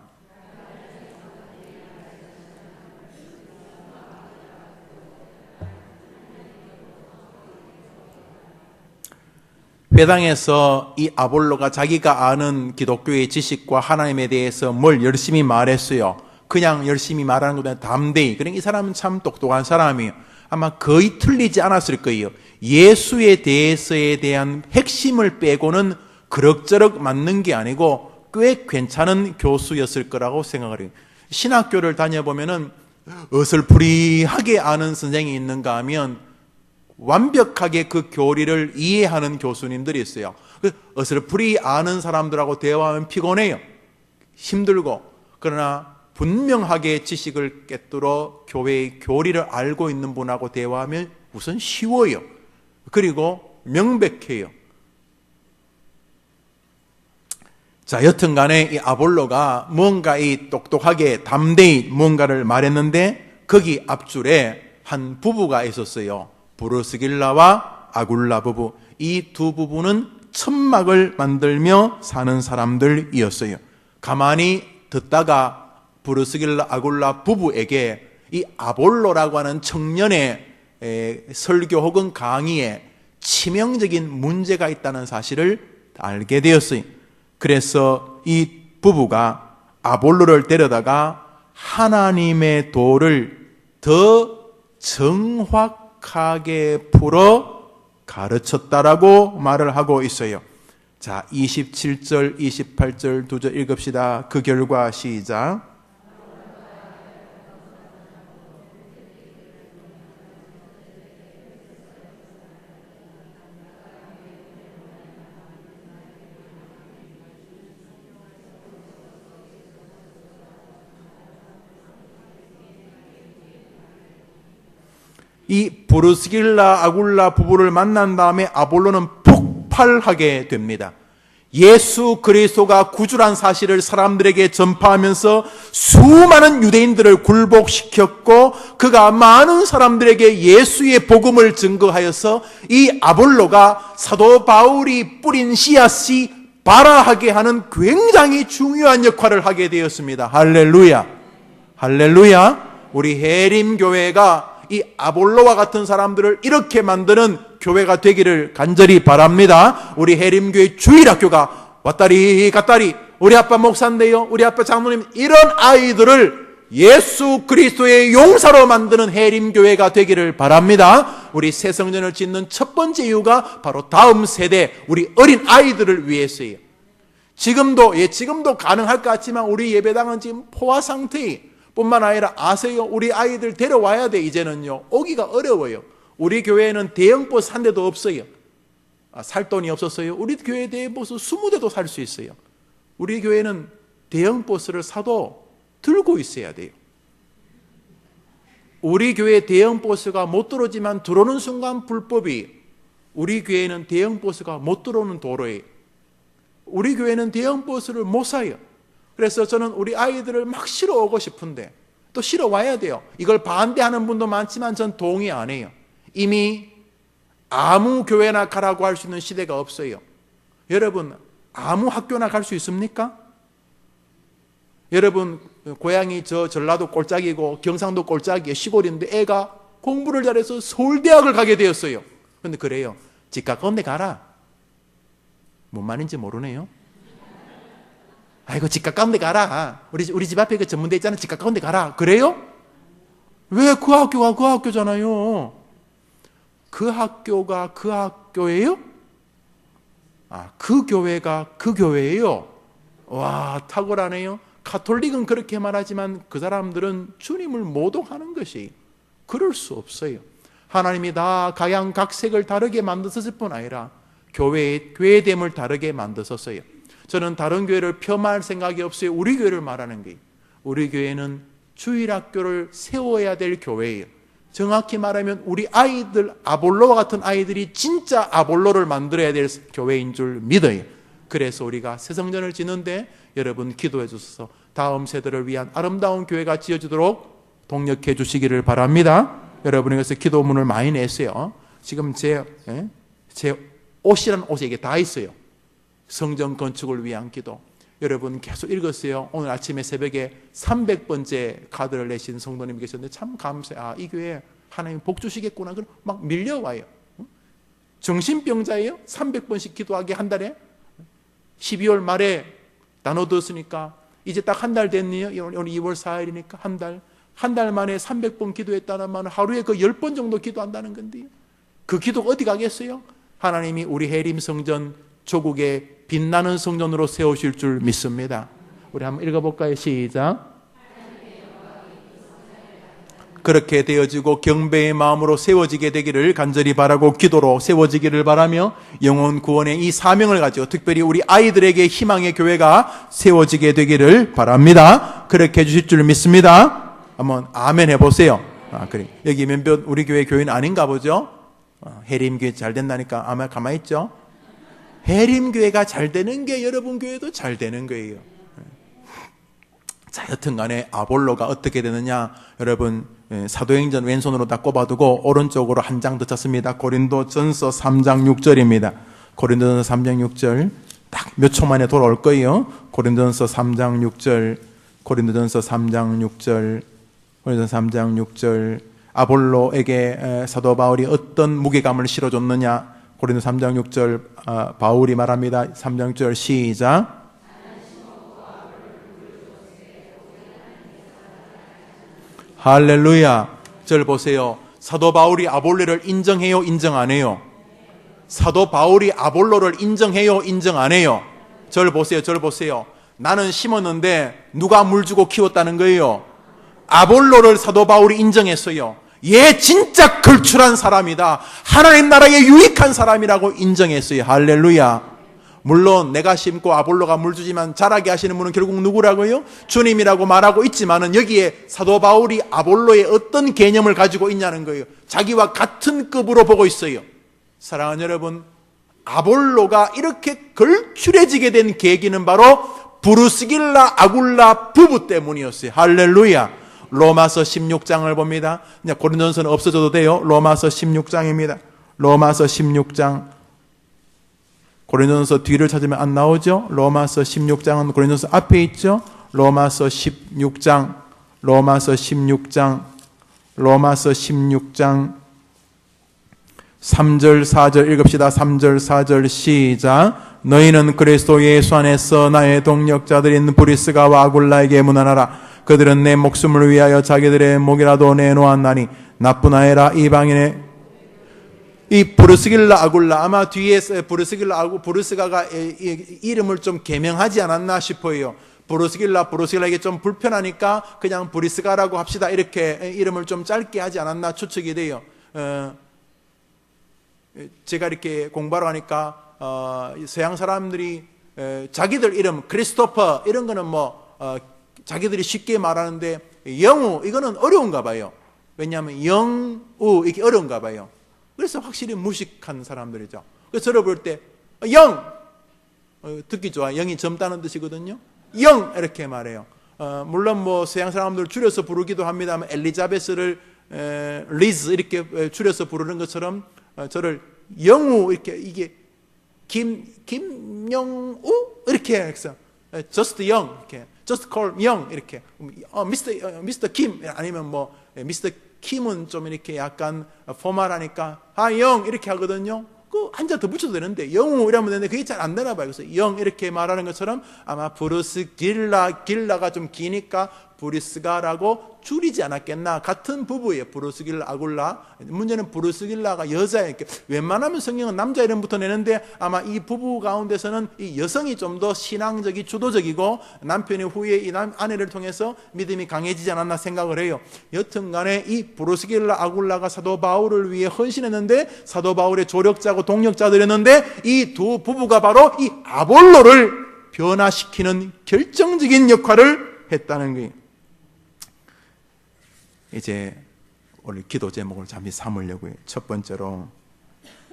회당에서 이 아볼로가 자기가 아는 기독교의 지식과 하나님에 대해서 뭘 열심히 말했어요. 그냥 열심히 말하는 것보다 담대히. 그러니까 이 사람은 참 똑똑한 사람이에요. 아마 거의 틀리지 않았을 거예요. 예수에 대해서에 대한 핵심을 빼고는 그럭저럭 맞는 게 아니고 꽤 괜찮은 교수였을 거라고 생각을 해요. 신학교를 다녀보면은 어설프리하게 아는 선생이 있는가 하면 완벽하게 그 교리를 이해하는 교수님들이 있어요. 어설프리 아는 사람들하고 대화하면 피곤해요. 힘들고. 그러나 분명하게 지식을 꿰뚫어 교회의 교리를 알고 있는 분하고 대화하면 우선 쉬워요. 그리고 명백해요. 자, 여튼 간에 이 아볼로가 뭔가 이 똑똑하게 담대히 뭔가를 말했는데 거기 앞줄에 한 부부가 있었어요. 브루스길라와 아굴라 부부. 이 두 부부는 천막을 만들며 사는 사람들이었어요. 가만히 듣다가 브루스길라 아굴라 부부에게 이 아볼로라고 하는 청년의 설교 혹은 강의에 치명적인 문제가 있다는 사실을 알게 되었어요. 그래서 이 부부가 아볼로를 데려다가 하나님의 도를 더 정확하게 풀어 가르쳤다라고 말을 하고 있어요. 자, 27절, 28절 두 절 읽읍시다. 그 결과 시작. 이 브루스길라 아굴라 부부를 만난 다음에 아볼로는 폭발하게 됩니다. 예수 그리스도가 구주란 사실을 사람들에게 전파하면서 수많은 유대인들을 굴복시켰고 그가 많은 사람들에게 예수의 복음을 증거하여서 이 아볼로가 사도 바울이 뿌린 씨앗이 발아하게 하는 굉장히 중요한 역할을 하게 되었습니다. 할렐루야. 할렐루야. 우리 해림교회가 이 아볼로와 같은 사람들을 이렇게 만드는 교회가 되기를 간절히 바랍니다. 우리 해림교회 주일학교가 왔다리 갔다리 우리 아빠 목사인데요, 우리 아빠 장로님, 이런 아이들을 예수 그리스도의 용사로 만드는 해림교회가 되기를 바랍니다. 우리 새 성전을 짓는 첫 번째 이유가 바로 다음 세대 우리 어린 아이들을 위해서예요. 지금도 가능할 것 같지만 우리 예배당은 지금 포화 상태예요. 뿐만 아니라 아세요? 우리 아이들 데려와야 돼. 이제는요 오기가 어려워요. 우리 교회에는 대형 버스 한 대도 없어요. 살 돈이 없었어요. 우리 교회 대형 버스 20대도 살 수 있어요. 우리 교회는 대형 버스를 사도 들고 있어야 돼요. 우리 교회 대형 버스가 못 들어오지만 들어오는 순간 불법이 우리 교회는 대형 버스가 못 들어오는 도로예요. 우리 교회는 대형 버스를 못 사요. 그래서 저는 우리 아이들을 막 실어 오고 싶은데 또 실어 와야 돼요. 이걸 반대하는 분도 많지만 전 동의 안 해요. 이미 아무 교회나 가라고 할 수 있는 시대가 없어요. 여러분, 아무 학교나 갈 수 있습니까? 여러분, 고향이 저 전라도 꼴짝이고 경상도 꼴짝이에요. 시골인데 애가 공부를 잘해서 서울대학을 가게 되었어요. 그런데 그래요. 집 가까운 데 가라. 뭔 말인지 모르네요. 아이고, 집 가까운 데 가라. 우리 집 앞에 그 전문대 있잖아. 집 가까운 데 가라. 그래요? 왜 그 학교가 그 학교잖아요. 그 학교가 그 학교예요? 그 교회가 그 교회예요. 와, 탁월하네요. 가톨릭은 그렇게 말하지만 그 사람들은 주님을 모독하는 것이 그럴 수 없어요. 하나님이 다 각양각색을 다르게 만드셨을 뿐 아니라 교회의 교회됨을 다르게 만드셨어요. 저는 다른 교회를 폄하할 생각이 없어요. 우리 교회를 말하는 거예요. 우리 교회는 주일학교를 세워야 될 교회예요. 정확히 말하면 우리 아이들, 아볼로와 같은 아이들이 진짜 아볼로를 만들어야 될 교회인 줄 믿어요. 그래서 우리가 새 성전을 짓는데 여러분 기도해 주셔서 다음 세대를 위한 아름다운 교회가 지어지도록 동력해 주시기를 바랍니다. 여러분에게서 기도문을 많이 냈어요. 지금 제 옷이란 옷에 이게 다 있어요. 성전 건축을 위한 기도. 여러분 계속 읽었어요. 오늘 아침에 새벽에 300번째 카드를 내신 성도님이 계셨는데 참 감사해요. 이 교회 하나님 복 주시겠구나. 그럼 막 밀려와요. 정신병자예요? 300번씩 기도하게 한 달에? 12월 말에 나눠뒀으니까 이제 딱 한 달 됐네요. 오늘 2월 4일이니까 한 달 만에 300번 기도했다는 말은 하루에 그 10번 정도 기도한다는 건데요. 그 기도가 어디 가겠어요? 하나님이 우리 해림 성전 조국의 빛나는 성전으로 세우실 줄 믿습니다. 우리 한번 읽어볼까요? 시작. 그렇게 되어지고 경배의 마음으로 세워지게 되기를 간절히 바라고 기도로 세워지기를 바라며 영혼 구원의 이 사명을 가지고 특별히 우리 아이들에게 희망의 교회가 세워지게 되기를 바랍니다. 그렇게 해주실 줄 믿습니다. 한번 아멘 해보세요. 그래. 여기 몇몇 우리 교회 교인 아닌가 보죠? 해림교회 잘 된다니까 아마 가만히 있죠? 해림교회가 잘 되는 게 여러분 교회도 잘 되는 거예요. 자, 여튼 간에 아볼로가 어떻게 되느냐, 여러분 사도행전 왼손으로 다 꼽아두고 오른쪽으로 한 장 더 쳤습니다. 고린도전서 3장 6절입니다. 고린도전서 3장 6절 딱 몇 초 만에 돌아올 거예요. 고린도전서 3장 6절, 고린도전서 3장 6절, 고린도전서 3장 6절. 아볼로에게 사도 바울이 어떤 무게감을 실어줬느냐, 고린도 3장 6절 바울이 말합니다. 3장 6절 시작. 할렐루야. 절 보세요. 사도 바울이 아볼로를 인정해요, 인정 안 해요? 사도 바울이 아볼로를 인정해요, 인정 안 해요? 절 보세요, 절 보세요. 나는 심었는데 누가 물 주고 키웠다는 거예요? 아볼로를 사도 바울이 인정했어요. 얘 진짜 걸출한 사람이다. 하나님 나라에 유익한 사람이라고 인정했어요. 할렐루야. 물론 내가 심고 아볼로가 물 주지만 자라게 하시는 분은 결국 누구라고요? 주님이라고 말하고 있지만은 여기에 사도 바울이 아볼로의 어떤 개념을 가지고 있냐는 거예요. 자기와 같은 급으로 보고 있어요. 사랑하는 여러분, 아볼로가 이렇게 걸출해지게 된 계기는 바로 브루스길라 아굴라 부부 때문이었어요. 할렐루야. 로마서 16장을 봅니다. 그냥 고린도전서는 없어져도 돼요. 로마서 16장입니다. 로마서 16장. 고린도전서 뒤를 찾으면 안 나오죠? 로마서 16장은 고린도전서 앞에 있죠? 로마서 16장, 로마서 16장, 로마서 16장 3절 4절 읽읍시다. 3절 4절 시작. 너희는 그리스도 예수 안에서 나의 동력자들인 브리스가와 아굴라에게 문안하라. 그들은 내 목숨을 위하여 자기들의 목이라도 내놓았나니 나뿐 아니라 이방인의 이 브루스길라 아굴라, 아마 뒤에서 브루스가가 이름을 좀 개명하지 않았나 싶어요. 브루스길라 이게 좀 불편하니까 그냥 브리스가라고 합시다. 이렇게 이름을 좀 짧게 하지 않았나 추측이 돼요. 제가 이렇게 공부하러 가니까 서양 사람들이 자기들 이름 크리스토퍼 이런 거는 자기들이 쉽게 말하는데 영우 이거는 어려운가 봐요. 왜냐하면 영우 이게 어려운가 봐요. 그래서 확실히 무식한 사람들이죠. 그래서 저를 볼 때 영! 듣기 좋아. 영이 젊다는 뜻이거든요. 영! 이렇게 말해요. 물론 뭐 서양 사람들 줄여서 부르기도 합니다만 엘리자베스를 리즈 이렇게 줄여서 부르는 것처럼 저를 영우 이렇게 이게 김영우 이렇게 해서 just young 이렇게 just call young 이렇게 미스터 김 아니면 뭐 미스터 킴은 좀 이렇게 약간 포멀하니까 영 이렇게 하거든요. 그 한 자 더 붙여도 되는데 영우 이러면 되는데 그게 잘 안 되나 봐요. 그래서 영 이렇게 말하는 것처럼 아마 브루스 길라가 좀 기니까 브리스가라고 줄이지 않았겠나. 같은 부부예요. 브루스 길라 아굴라. 문제는 브루스 길라가 여자예요. 웬만하면 성경은 남자 이름부터 내는데 아마 이 부부 가운데서는 이 여성이 좀 더 신앙적이 주도적이고 남편이 후에 이 아내를 통해서 믿음이 강해지지 않았나 생각을 해요. 여튼간에 이 브루스 길라 아굴라가 사도 바울을 위해 헌신했는데 사도 바울의 조력자고 동력자들이었는데 이 두 부부가 바로 이 아볼로를 변화시키는 결정적인 역할을 했다는 거예요. 이제 오늘 기도 제목을 잠시 삼으려고요. 첫 번째로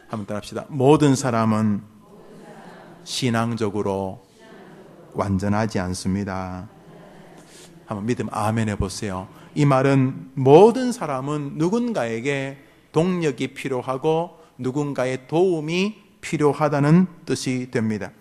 한번 따라합시다. 모든 사람은 신앙적으로 완전하지 않습니다. 한번 믿음 아멘 해보세요. 이 말은 모든 사람은 누군가에게 동력이 필요하고 누군가의 도움이 필요하다는 뜻이 됩니다.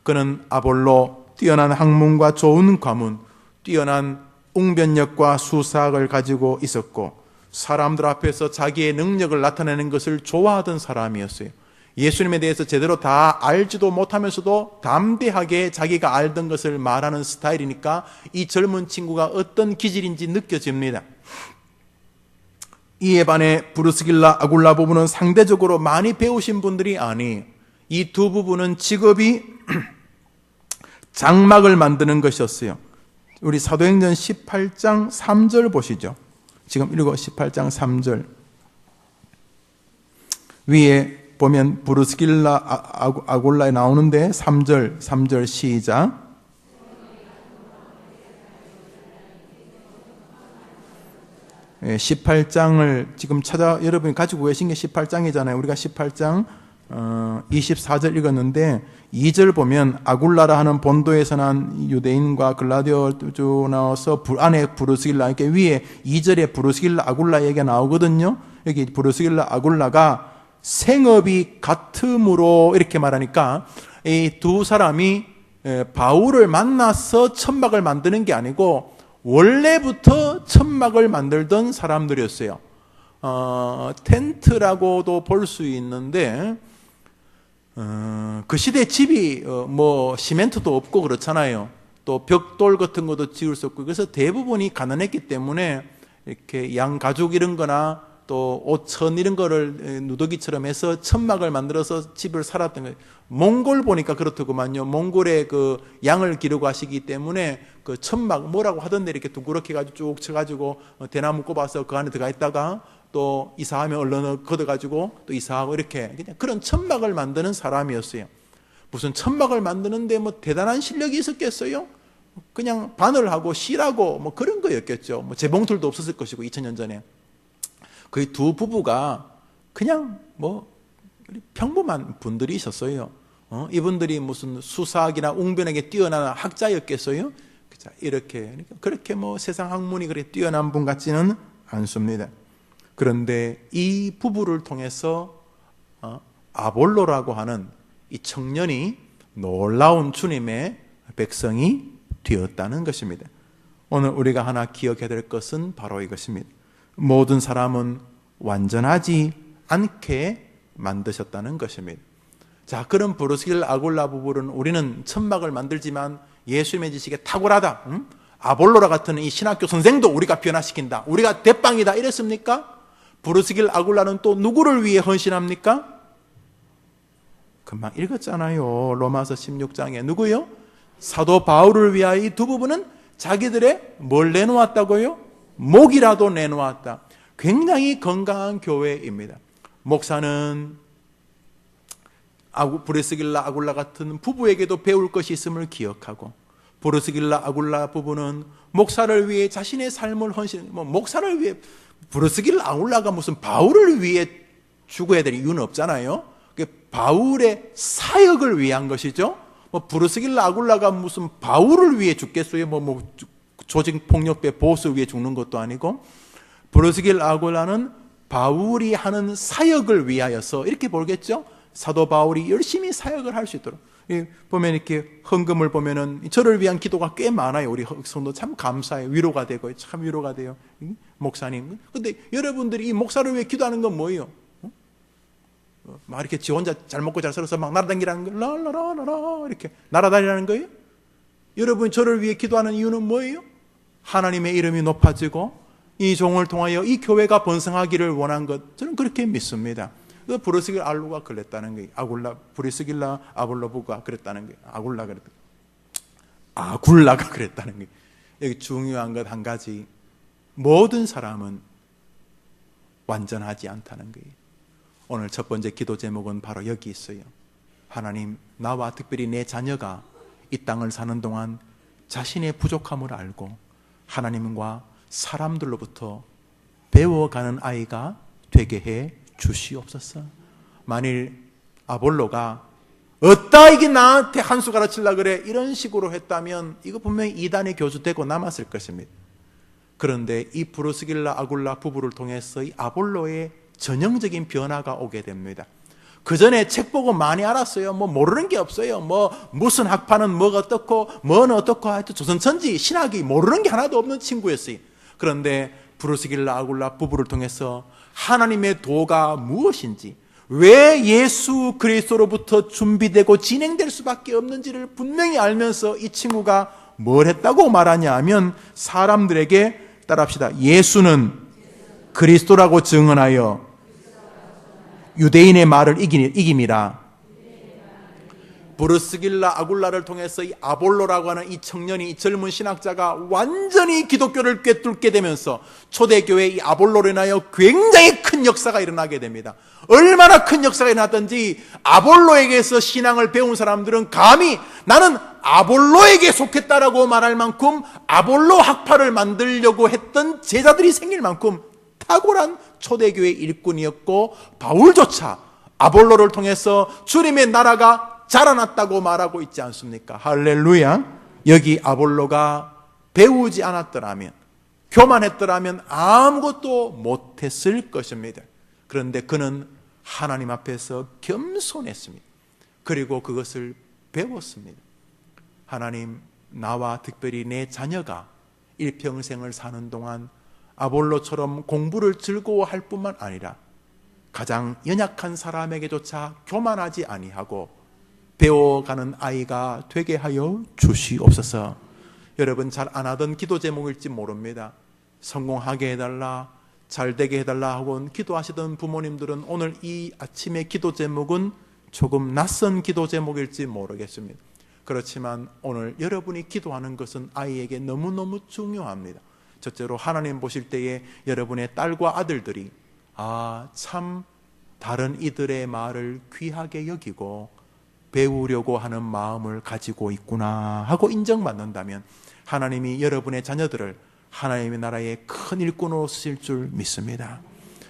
그는 아볼로, 뛰어난 학문과 좋은 가문, 뛰어난 웅변력과 수사학을 가지고 있었고 사람들 앞에서 자기의 능력을 나타내는 것을 좋아하던 사람이었어요. 예수님에 대해서 제대로 다 알지도 못하면서도 담대하게 자기가 알던 것을 말하는 스타일이니까 이 젊은 친구가 어떤 기질인지 느껴집니다. 이에 반해 브루스길라 아굴라 부부는 상대적으로 많이 배우신 분들이 아니에요. 이 두 부부는 직업이 장막을 만드는 것이었어요. 우리 사도행전 18장 3절 보시죠. 지금 읽어 18장 3절. 위에 보면 브루스길라 아굴라에 나오는데 3절 시작. 예, 18장을 지금 여러분이 가지고 계신 게 18장이잖아요. 우리가 18장 24절 읽었는데 2절 보면 아굴라라 하는 본도에서 난 유대인과 글라디오주 나와서 안에 브루스길라 이렇게 위에 2절에 브루스길라 아굴라 얘기가 나오거든요. 여기 브루스길라 아굴라가 생업이 같음으로 이렇게 말하니까 이 두 사람이 바울을 만나서 천막을 만드는 게 아니고 원래부터 천막을 만들던 사람들이었어요. 텐트라고도 볼 수 있는데 그 시대 집이 뭐 시멘트도 없고 그렇잖아요. 또 벽돌 같은 것도 지을 수 없고 그래서 대부분이 가난했기 때문에 이렇게 양 가죽 이런 거나 또 옷천 이런 거를 누더기처럼 해서 천막을 만들어서 집을 살았던 거예요. 몽골 보니까 그렇더구만요. 몽골에 그 양을 기르고 하시기 때문에 그 천막 뭐라고 하던데 이렇게 둥그렇게 해가지고 쭉 쳐가지고 대나무 꼽아서 그 안에 들어가 있다가 또 이사하면 얼른 걷어가지고 또 이사하고 이렇게 그냥 그런 천막을 만드는 사람이었어요. 무슨 천막을 만드는데 뭐 대단한 실력이 있었겠어요? 그냥 바늘하고 실하고 뭐 그런 거였겠죠. 뭐 재봉틀도 없었을 것이고 2000년 전에. 그 두 부부가 그냥 뭐 평범한 분들이 있었어요. 이분들이 무슨 수사학이나 웅변에게 뛰어난 학자였겠어요? 이렇게 그렇게 뭐 세상 학문이 그렇게 뛰어난 분 같지는 않습니다. 그런데 이 부부를 통해서 아볼로라고 하는 이 청년이 놀라운 주님의 백성이 되었다는 것입니다. 오늘 우리가 하나 기억해야 될 것은 바로 이것입니다. 모든 사람은 완전하지 않게 만드셨다는 것입니다. 자, 그런 브루스길라 아굴라 부부는 우리는 천막을 만들지만 예수님의 지식에 탁월하다. 아볼로라 같은 이 신학교 선생도 우리가 변화시킨다. 우리가 대빵이다. 이랬습니까? 브루스길라 아굴라는 또 누구를 위해 헌신합니까? 금방 읽었잖아요. 로마서 16장에. 누구요? 사도 바울을 위하여 이 두 부부는 자기들의 뭘 내놓았다고요? 목이라도 내놓았다. 굉장히 건강한 교회입니다. 목사는 브루스길라 아굴라 같은 부부에게도 배울 것이 있음을 기억하고 브루스길라 아굴라 부부는 목사를 위해 자신의 삶을 헌신, 목사를 위해 브루스길라 아굴라가 무슨 바울을 위해 죽어야 될 이유는 없잖아요. 바울의 사역을 위한 것이죠. 브루스길라 아굴라가 무슨 바울을 위해 죽겠어요? 조직 폭력배 보스를 위해 죽는 것도 아니고, 브루스길라 아굴라는 바울이 하는 사역을 위하여서, 이렇게 보겠죠. 사도 바울이 열심히 사역을 할 수 있도록. 보면 이렇게 헌금을 보면은 저를 위한 기도가 꽤 많아요. 우리 성도 참 감사해요. 위로가 되고 참 위로가 돼요. 목사님. 근데 여러분들이 이 목사를 위해 기도하는 건 뭐예요? 막 이렇게 지 혼자 잘 먹고 잘 살아서 막 날아다니라는 거, 라라라라라 이렇게 날아다니라는 거예요? 여러분이 저를 위해 기도하는 이유는 뭐예요? 하나님의 이름이 높아지고 이 종을 통하여 이 교회가 번성하기를 원한 것, 저는 그렇게 믿습니다. 브루스길라 알루가 그랬다는 거예요. 브루스길라 아볼로부가 그랬다는 거예요. 아굴라가 그랬다는 거예요. 여기 중요한 것 한 가지, 모든 사람은 완전하지 않다는 거예요. 오늘 첫 번째 기도 제목은 바로 여기 있어요. 하나님, 나와 특별히 내 자녀가 이 땅을 사는 동안 자신의 부족함을 알고 하나님과 사람들로부터 배워가는 아이가 되게 해 주시옵소서. 만일 아볼로가 어따 이게 나한테 한 수 가르치려고 그래, 이런 식으로 했다면 이거 분명히 이단의 교주 되고 남았을 것입니다. 그런데 이 브루스길라 아굴라 부부를 통해서 이 아볼로의 전형적인 변화가 오게 됩니다. 그 전에 책 보고 많이 알았어요. 모르는 게 없어요. 무슨 학파는 뭐가 어떻고 뭐는 어떻고 하여튼 조선천지 신학이 모르는 게 하나도 없는 친구였어요. 그런데 브루스길라 아굴라 부부를 통해서 하나님의 도가 무엇인지, 왜 예수 그리스도로부터 준비되고 진행될 수밖에 없는지를 분명히 알면서 이 친구가 뭘 했다고 말하냐 하면, 사람들에게 따라합시다. 예수는 그리스도라고 증언하여 유대인의 말을 이김이라. 브루스길라 아굴라를 통해서 이 아볼로라고 하는 이 청년이, 이 젊은 신학자가 완전히 기독교를 꿰뚫게 되면서 초대교회 이 아볼로로 인하여 굉장히 큰 역사가 일어나게 됩니다. 얼마나 큰 역사가 일어났던지 아볼로에게서 신앙을 배운 사람들은 감히 나는 아볼로에게 속했다라고 말할 만큼, 아볼로 학파를 만들려고 했던 제자들이 생길 만큼 탁월한 초대교회 일꾼이었고, 바울조차 아볼로를 통해서 주님의 나라가 자라났다고 말하고 있지 않습니까? 할렐루야. 여기 아볼로가 배우지 않았더라면, 교만했더라면 아무것도 못했을 것입니다. 그런데 그는 하나님 앞에서 겸손했습니다. 그리고 그것을 배웠습니다. 하나님, 나와 특별히 내 자녀가 일평생을 사는 동안 아볼로처럼 공부를 즐거워할 뿐만 아니라 가장 연약한 사람에게조차 교만하지 아니하고 배워가는 아이가 되게 하여 주시옵소서. 여러분, 잘 안 하던 기도 제목일지 모릅니다. 성공하게 해달라, 잘 되게 해달라 하고 기도하시던 부모님들은 오늘 이 아침의 기도 제목은 조금 낯선 기도 제목일지 모르겠습니다. 그렇지만 오늘 여러분이 기도하는 것은 아이에게 너무너무 중요합니다. 첫째로 하나님 보실 때에 여러분의 딸과 아들들이 참 다른 이들의 말을 귀하게 여기고 배우려고 하는 마음을 가지고 있구나 하고 인정받는다면 하나님이 여러분의 자녀들을 하나님의 나라의 큰 일꾼으로 쓰실 줄 믿습니다.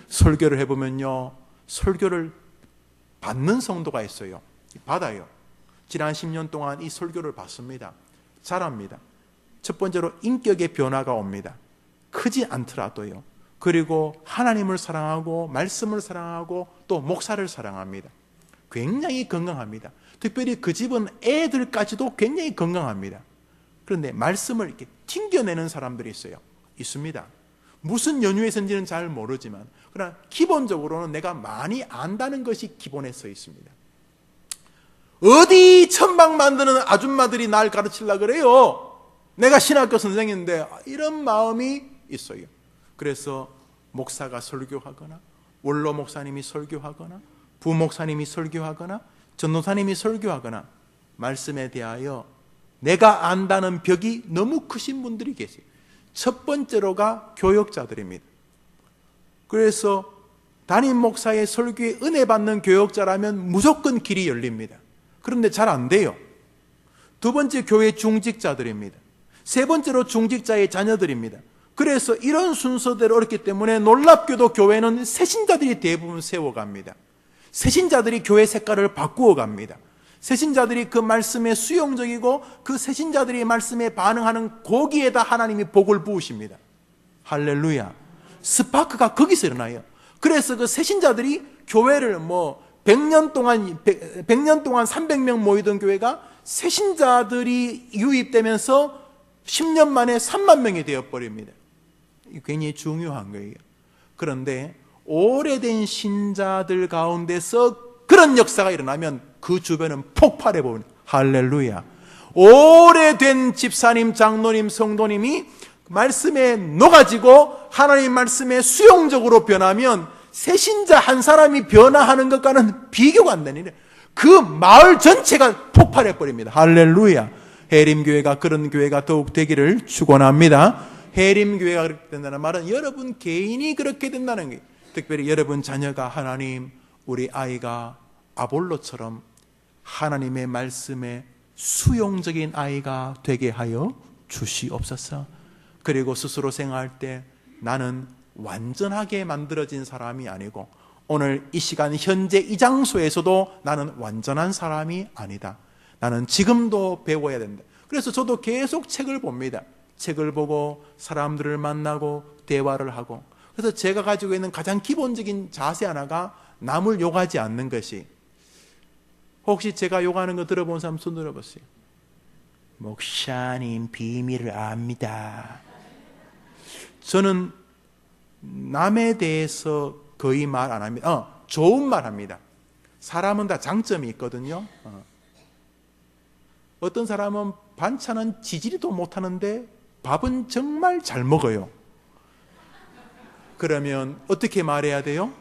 설교를 해보면요, 설교를 받는 성도가 있어요. 받아요. 지난 10년 동안 이 설교를 받습니다. 잘합니다. 첫 번째로 인격의 변화가 옵니다. 크지 않더라도요. 그리고 하나님을 사랑하고 말씀을 사랑하고 또 목사를 사랑합니다. 굉장히 건강합니다. 특별히 그 집은 애들까지도 굉장히 건강합니다. 그런데 말씀을 이렇게 튕겨내는 사람들이 있습니다. 무슨 연유에서인지는 잘 모르지만, 그러나 기본적으로는 내가 많이 안다는 것이 기본에 서 있습니다. 어디 천막 만드는 아줌마들이 날 가르치려고 그래요. 내가 신학교 선생인데, 이런 마음이 있어요. 그래서 목사가 설교하거나 원로 목사님이 설교하거나 부목사님이 설교하거나 전도사님이 설교하거나 말씀에 대하여 내가 안다는 벽이 너무 크신 분들이 계세요. 첫 번째로가 교역자들입니다. 그래서 담임 목사의 설교에 은혜 받는 교역자라면 무조건 길이 열립니다. 그런데 잘 안 돼요. 두 번째 교회 중직자들입니다. 세 번째로 중직자의 자녀들입니다. 그래서 이런 순서대로 어렵기 때문에 놀랍게도 교회는 새신자들이 대부분 세워갑니다. 새신자들이 교회 색깔을 바꾸어 갑니다. 새신자들이 그 말씀에 수용적이고 그 새신자들이 말씀에 반응하는 거기에다 하나님이 복을 부으십니다. 할렐루야. 스파크가 거기서 일어나요. 그래서 그 새신자들이 교회를 100년 동안 300명 모이던 교회가 새신자들이 유입되면서 10년 만에 3만 명이 되어버립니다. 굉장히 중요한 거예요. 그런데 오래된 신자들 가운데서 그런 역사가 일어나면 그 주변은 폭발해 버립니다. 할렐루야. 오래된 집사님, 장로님, 성도님이 말씀에 녹아지고 하나님 말씀에 수용적으로 변하면 새신자 한 사람이 변화하는 것과는 비교가 안 되는 그 마을 전체가 폭발해 버립니다. 할렐루야. 해림교회가 그런 교회가 더욱 되기를 축원합니다. 해림교회가 그렇게 된다는 말은 여러분 개인이 그렇게 된다는 거예요. 특별히 여러분 자녀가 하나님, 우리 아이가 아볼로처럼 하나님의 말씀에 수용적인 아이가 되게 하여 주시옵소서. 그리고 스스로 생각할 때 나는 완전하게 만들어진 사람이 아니고 오늘 이 시간 현재 이 장소에서도 나는 완전한 사람이 아니다. 나는 지금도 배워야 된다. 그래서 저도 계속 책을 봅니다. 책을 보고 사람들을 만나고 대화를 하고, 그래서 제가 가지고 있는 가장 기본적인 자세 하나가 남을 욕하지 않는 것이, 혹시 제가 욕하는 거 들어본 사람 손 들어보세요. 목사님 비밀을 압니다. 저는 남에 대해서 거의 말 안 합니다. 좋은 말 합니다. 사람은 다 장점이 있거든요. 어떤 사람은 반찬은 지지리도 못하는데 밥은 정말 잘 먹어요. 그러면 어떻게 말해야 돼요?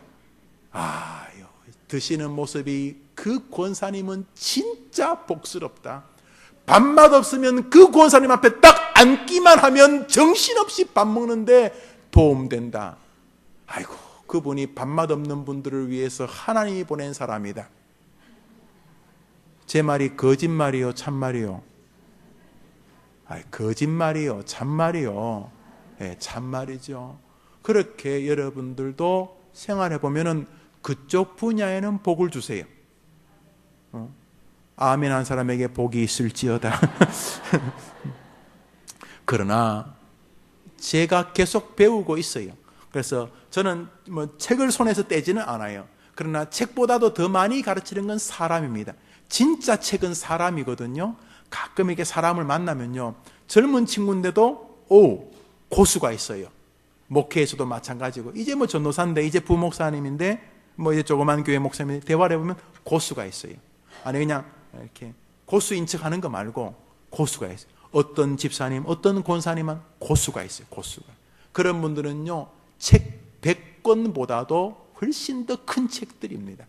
드시는 모습이 그 권사님은 진짜 복스럽다. 밥맛 없으면 그 권사님 앞에 딱 앉기만 하면 정신없이 밥 먹는데 도움된다. 아이고, 그분이 밥맛 없는 분들을 위해서 하나님이 보낸 사람이다. 제 말이 거짓말이요, 참말이요? 거짓말이요, 참말이요? 네, 참말이죠. 그렇게 여러분들도 생활해 보면은 그쪽 분야에는 복을 주세요. 아멘 한 사람에게 복이 있을지어다. 그러나 제가 계속 배우고 있어요. 그래서 저는 책을 손에서 떼지는 않아요. 그러나 책보다도 더 많이 가르치는 건 사람입니다. 진짜 책은 사람이거든요. 가끔 이렇게 사람을 만나면요, 젊은 친구인데도 고수가 있어요. 목회에서도 마찬가지고, 이제 전도사인데, 이제 부목사님인데, 이제 조그만 교회 목사님인데, 대화를 해보면 고수가 있어요. 아니 그냥 이렇게 고수인 척 하는 거 말고 고수가 있어요. 어떤 집사님, 어떤 권사님은 고수가 있어요. 고수가. 그런 분들은요, 책 100권보다도 훨씬 더 큰 책들입니다.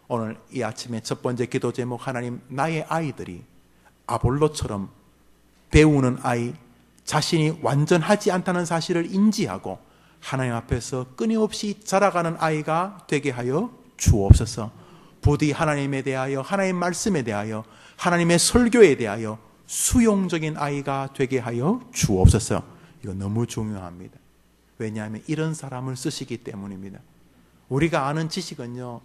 오늘 이 아침에 첫 번째 기도 제목, 하나님, 나의 아이들이 아볼로처럼 배우는 아이, 자신이 완전하지 않다는 사실을 인지하고 하나님 앞에서 끊임없이 자라가는 아이가 되게 하여 주옵소서. 부디 하나님에 대하여, 하나님의 말씀에 대하여, 하나님의 설교에 대하여 수용적인 아이가 되게 하여 주옵소서. 이거 너무 중요합니다. 왜냐하면 이런 사람을 쓰시기 때문입니다. 우리가 아는 지식은요,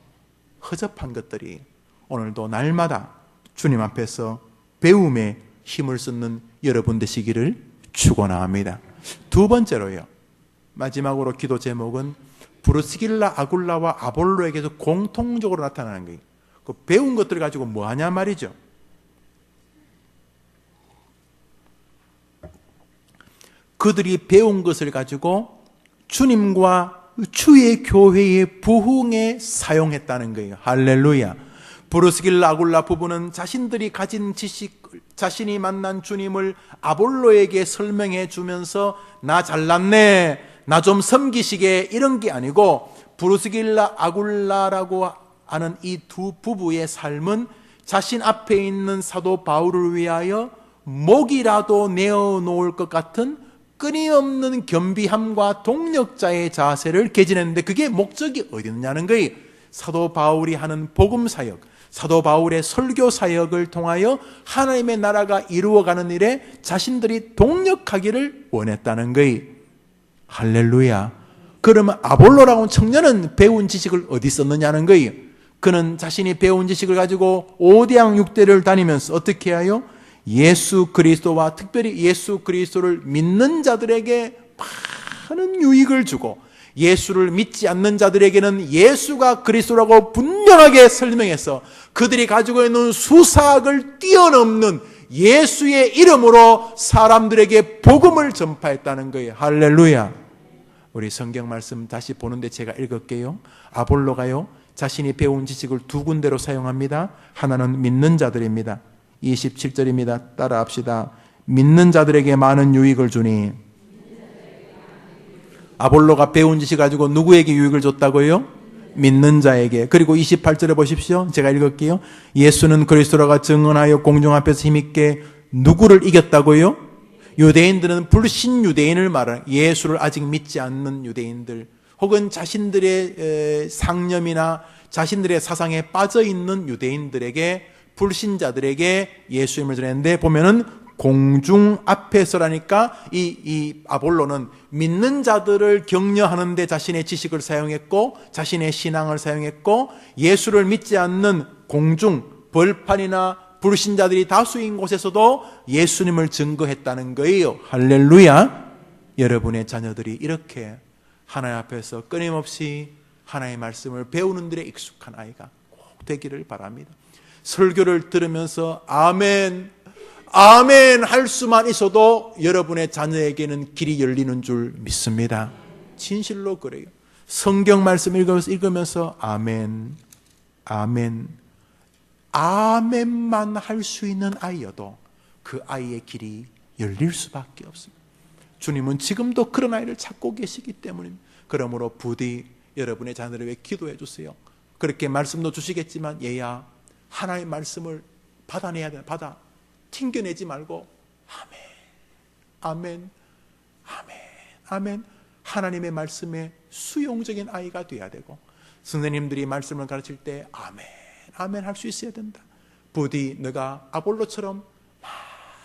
허접한 것들이 오늘도 날마다 주님 앞에서 배움에 힘을 쏟는 여러분 되시기를 축원합니다. 두 번째로요, 마지막으로 기도 제목은 브루스길라, 아굴라와 아볼로에게서 공통적으로 나타나는 거예요. 그 배운 것들을 가지고 뭐 하냐 말이죠. 그들이 배운 것을 가지고 주님과 주의 교회의 부흥에 사용했다는 거예요. 할렐루야. 브루스길라, 아굴라 부부는 자신들이 가진 지식, 자신이 만난 주님을 아볼로에게 설명해 주면서 나 잘났네, 나 좀 섬기시게, 이런 게 아니고, 브루스길라, 아굴라라고 하는 이 두 부부의 삶은 자신 앞에 있는 사도 바울을 위하여 목이라도 내어놓을 것 같은 끊임없는 겸비함과 동력자의 자세를 개진했는데, 그게 목적이 어디 있느냐는 거예요. 사도 바울이 하는 복음사역, 사도 바울의 설교사역을 통하여 하나님의 나라가 이루어가는 일에 자신들이 동력하기를 원했다는 거예요. 할렐루야. 그러면 아볼로라고 하는 청년은 배운 지식을 어디 썼느냐는 거예요. 그는 자신이 배운 지식을 가지고 5대양 6대를 다니면서 어떻게 해요? 예수 그리스도와 특별히 예수 그리스도를 믿는 자들에게 많은 유익을 주고, 예수를 믿지 않는 자들에게는 예수가 그리스도라고 분명하게 설명해서 그들이 가지고 있는 수사학을 뛰어넘는 예수의 이름으로 사람들에게 복음을 전파했다는 거예요. 할렐루야. 우리 성경 말씀 다시 보는데 제가 읽을게요. 아볼로가요, 자신이 배운 지식을 두 군데로 사용합니다. 하나는 믿는 자들입니다. 27절입니다. 따라합시다. 믿는 자들에게 많은 유익을 주니. 아볼로가 배운 지식 가지고 누구에게 유익을 줬다고요? 믿는 자에게. 그리고 28절에 보십시오. 제가 읽을게요. 예수는 그리스도라가 증언하여 공중 앞에서 힘있게 누구를 이겼다고요? 유대인들은 불신 유대인을 말하는, 예수를 아직 믿지 않는 유대인들, 혹은 자신들의 상념이나 자신들의 사상에 빠져 있는 유대인들에게, 불신자들에게 예수님을 전했는데, 보면은 공중 앞에서라니까 이 아볼로는 믿는 자들을 격려하는데 자신의 지식을 사용했고, 자신의 신앙을 사용했고, 예수를 믿지 않는 공중, 벌판이나 불신자들이 다수인 곳에서도 예수님을 증거했다는 거예요. 할렐루야. 여러분의 자녀들이 이렇게 하나님 앞에서 끊임없이 하나님의 말씀을 배우는 데에 익숙한 아이가 꼭 되기를 바랍니다. 설교를 들으면서 아멘, 아멘 할 수만 있어도 여러분의 자녀에게는 길이 열리는 줄 믿습니다. 진실로 그래요. 성경 말씀 읽으면서 아멘, 아멘, 아멘만 할 수 있는 아이여도 그 아이의 길이 열릴 수밖에 없습니다. 주님은 지금도 그런 아이를 찾고 계시기 때문입니다. 그러므로 부디 여러분의 자녀를 위해 기도해 주세요. 그렇게 말씀도 주시겠지만, 얘야, 하나의 말씀을 받아내야 돼. 받아. 튕겨내지 말고 아멘, 아멘, 아멘, 아멘. 하나님의 말씀에 수용적인 아이가 돼야 되고, 선생님들이 말씀을 가르칠 때 아멘, 아멘 할 수 있어야 된다. 부디 너가 아볼로처럼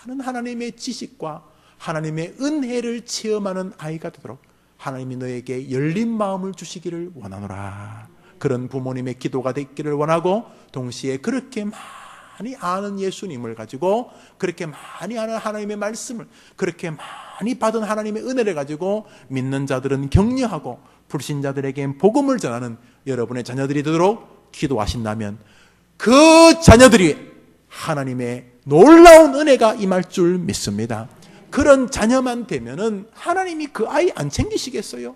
많은 하나님의 지식과 하나님의 은혜를 체험하는 아이가 되도록 하나님이 너에게 열린 마음을 주시기를 원하노라. 그런 부모님의 기도가 되기를 원하고, 동시에 그렇게 많이 아는 예수님을 가지고, 그렇게 많이 아는 하나님의 말씀을, 그렇게 많이 받은 하나님의 은혜를 가지고 믿는 자들은 격려하고 불신자들에겐 복음을 전하는 여러분의 자녀들이 되도록 기도하신다면, 그 자녀들이 하나님의 놀라운 은혜가 임할 줄 믿습니다. 그런 자녀만 되면은 하나님이 그 아이 안 챙기시겠어요?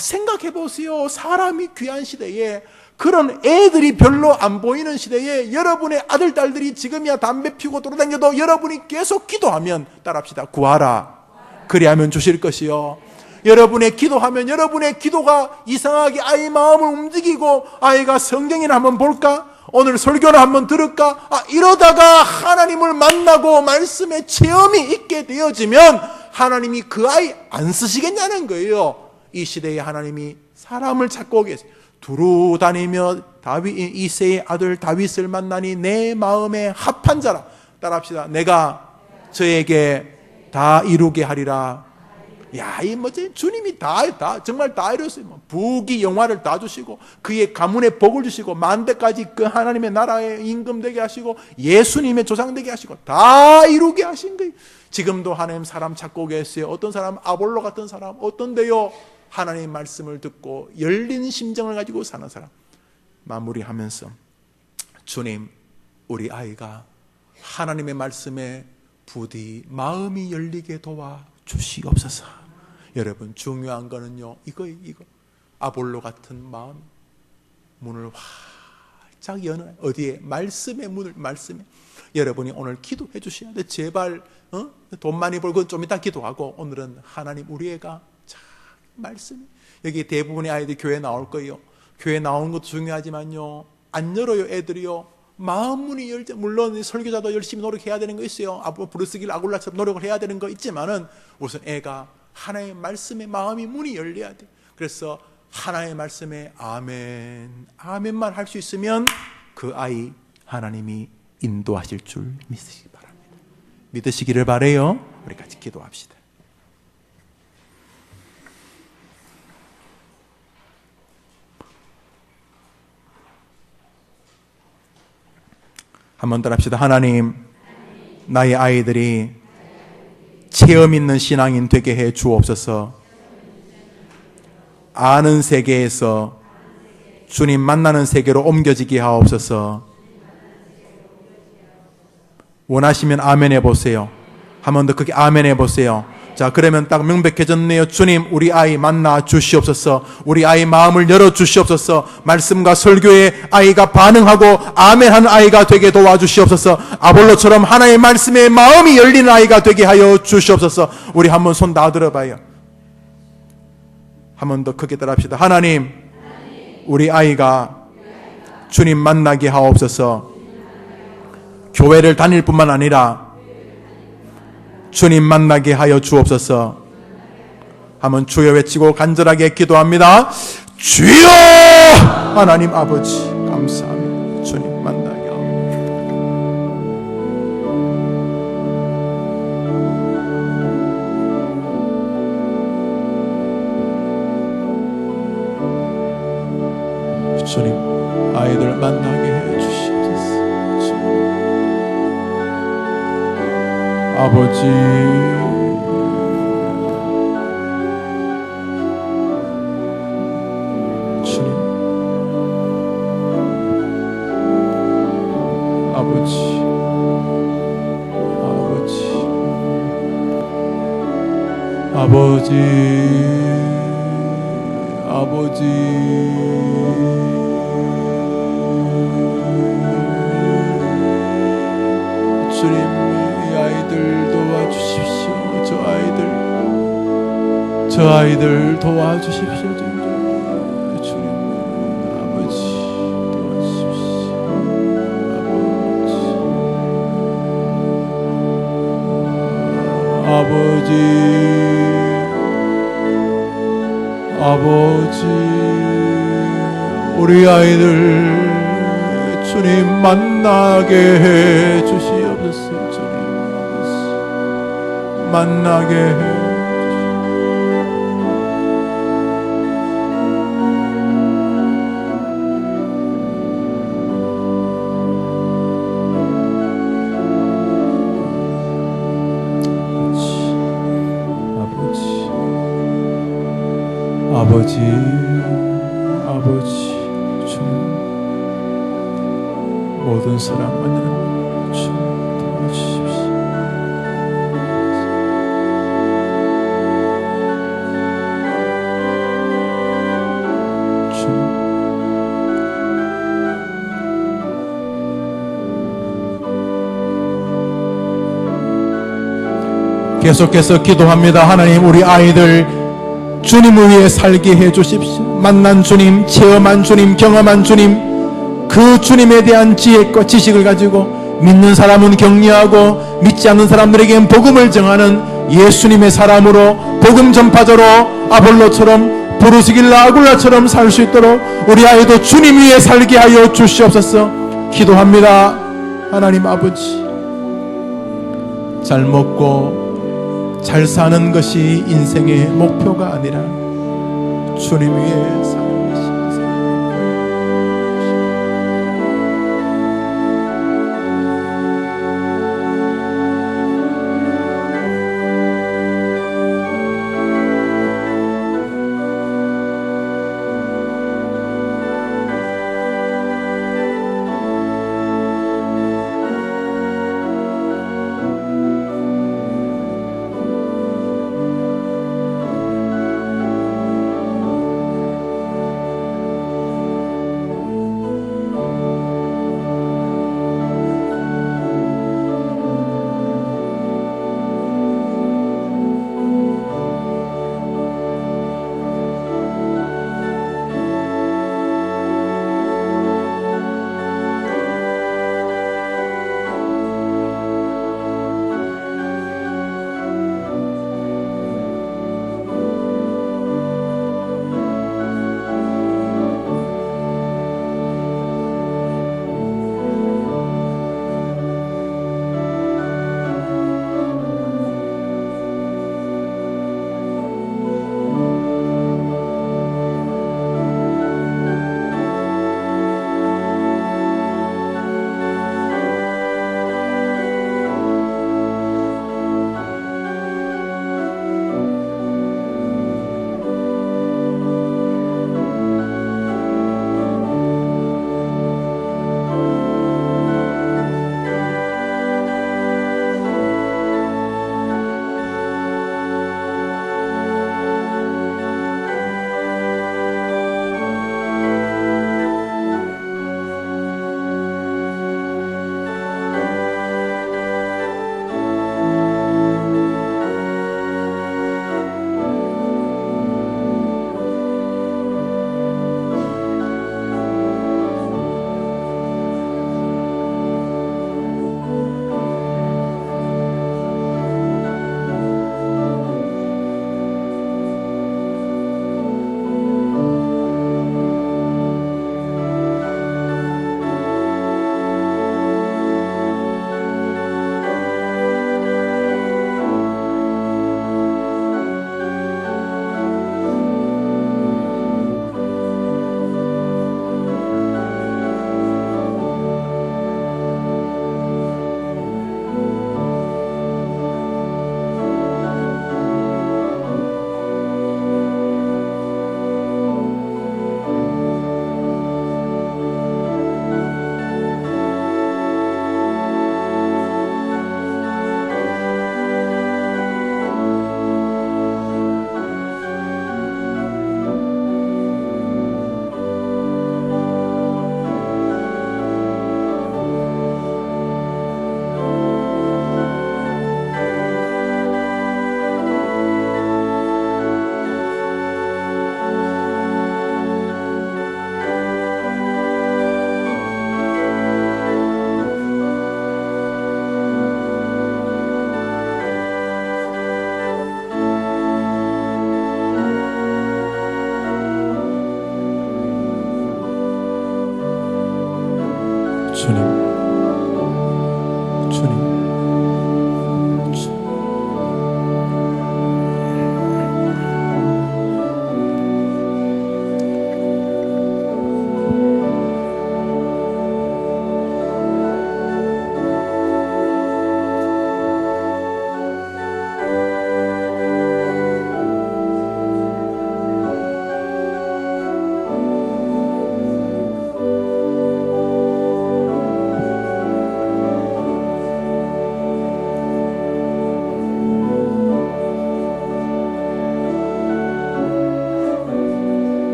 생각해 보세요. 사람이 귀한 시대에, 그런 애들이 별로 안 보이는 시대에 여러분의 아들, 딸들이 지금이야 담배 피우고 돌아다녀도 여러분이 계속 기도하면, 따라합시다, 구하라. 그리하면 주실 것이요. 여러분의 기도하면 여러분의 기도가 이상하게 아이 마음을 움직이고, 아이가 성경이나 한번 볼까? 오늘 설교를 한번 들을까? 이러다가 하나님을 만나고 말씀의 체험이 있게 되어지면 하나님이 그 아이 안 쓰시겠냐는 거예요. 이 시대에 하나님이 사람을 찾고 계세요. 두루 다니며 이새의 아들 다윗을 만나니 내 마음에 합한 자라. 따라합시다. 내가 저에게 다 이루게 하리라. 야, 이 주님이 정말 다 이뤘어요. 부귀 영화를 다 주시고, 그의 가문에 복을 주시고, 만대까지 그 하나님의 나라에 임금 되게 하시고, 예수님의 조상 되게 하시고, 다 이루게 하신 거예요. 지금도 하나님 사람 찾고 계세요. 어떤 사람, 아볼로 같은 사람, 어떤데요? 하나님의 말씀을 듣고 열린 심정을 가지고 사는 사람. 마무리하면서, 주님, 우리 아이가 하나님의 말씀에 부디 마음이 열리게 도와 주시옵소서. 여러분, 중요한 거는요, 이거 아볼로 같은 마음, 문을 활짝 여는, 어디에? 말씀의 문을, 말씀에. 여러분이 오늘 기도해 주셔야 돼. 제발 돈 많이 벌고 좀 이따 기도하고, 오늘은 하나님, 우리 애가 참 말씀. 여기 대부분의 아이들이 교회 나올 거예요. 교회 나오는 것도 중요하지만요, 안 열어요. 애들이요, 마음문이 열자. 물론 설교자도 열심히 노력해야 되는 거 있어요. 브루스길 아굴라처럼 노력을 해야 되는 거 있지만은, 우선 애가 하나님의 말씀에 마음이 문이 열려야 돼. 그래서 하나님의 말씀에 아멘, 아멘만 할 수 있으면 그 아이 하나님이 인도하실 줄 믿으시기 바랍니다. 믿으시기를 바라요. 우리 같이 기도합시다. 한번 더 합시다. 하나님, 나의 아이들이 체험 있는 신앙인 되게 해 주옵소서. 아는 세계에서 주님 만나는 세계로 옮겨지게 하옵소서. 원하시면 아멘 해보세요. 한 번 더 크게 아멘 해보세요. 자, 그러면 딱 명백해졌네요. 주님, 우리 아이 만나 주시옵소서. 우리 아이 마음을 열어 주시옵소서. 말씀과 설교에 아이가 반응하고 아멘하는 아이가 되게 도와주시옵소서. 아볼로처럼 하나의 말씀에 마음이 열리는 아이가 되게 하여 주시옵소서. 우리 한번 손 다 들어봐요. 한 번 더 크게 따라합시다. 하나님, 우리 아이가 주님 만나게 하옵소서. 교회를 다닐 뿐만 아니라 주님 만나게 하여 주옵소서. 한번 주여 외치고 간절하게 기도합니다. 주여! 하나님 아버지 감사합니다. 주님 만나게 하옵소서. 주님, 아이들 만나게 해 주시옵소서. 아버지, 주님, 아버지, 아버지, 아버지, 주님, 이 아이들 도와주십시오. 저 아이들 도와주십시오. 주님, 아버지 도와주십시오. 아버지, 우리 아이들 주님 만나게 해 주시옵소서. 주님 만나게 해 주시옵소서. 아버지, 주님 모든 사람 만나는 주님 도와주십시오. 주님, 계속해서 기도합니다. 하나님, 우리 아이들 주님을 위해 살게 해 주십시오. 만난 주님, 체험한 주님, 경험한 주님, 그 주님에 대한 지혜과 지식을 가지고 믿는 사람은 격려하고 믿지 않는 사람들에게는 복음을 전하는 예수님의 사람으로, 복음 전파자로 아볼로처럼 부르시길라 아굴라처럼 살 수 있도록 우리 아이도 주님 위해 살게 하여 주시옵소서. 기도합니다. 하나님 아버지, 잘 먹고 잘 사는 것이 인생의 목표가 아니라 주님 위해 사는 것이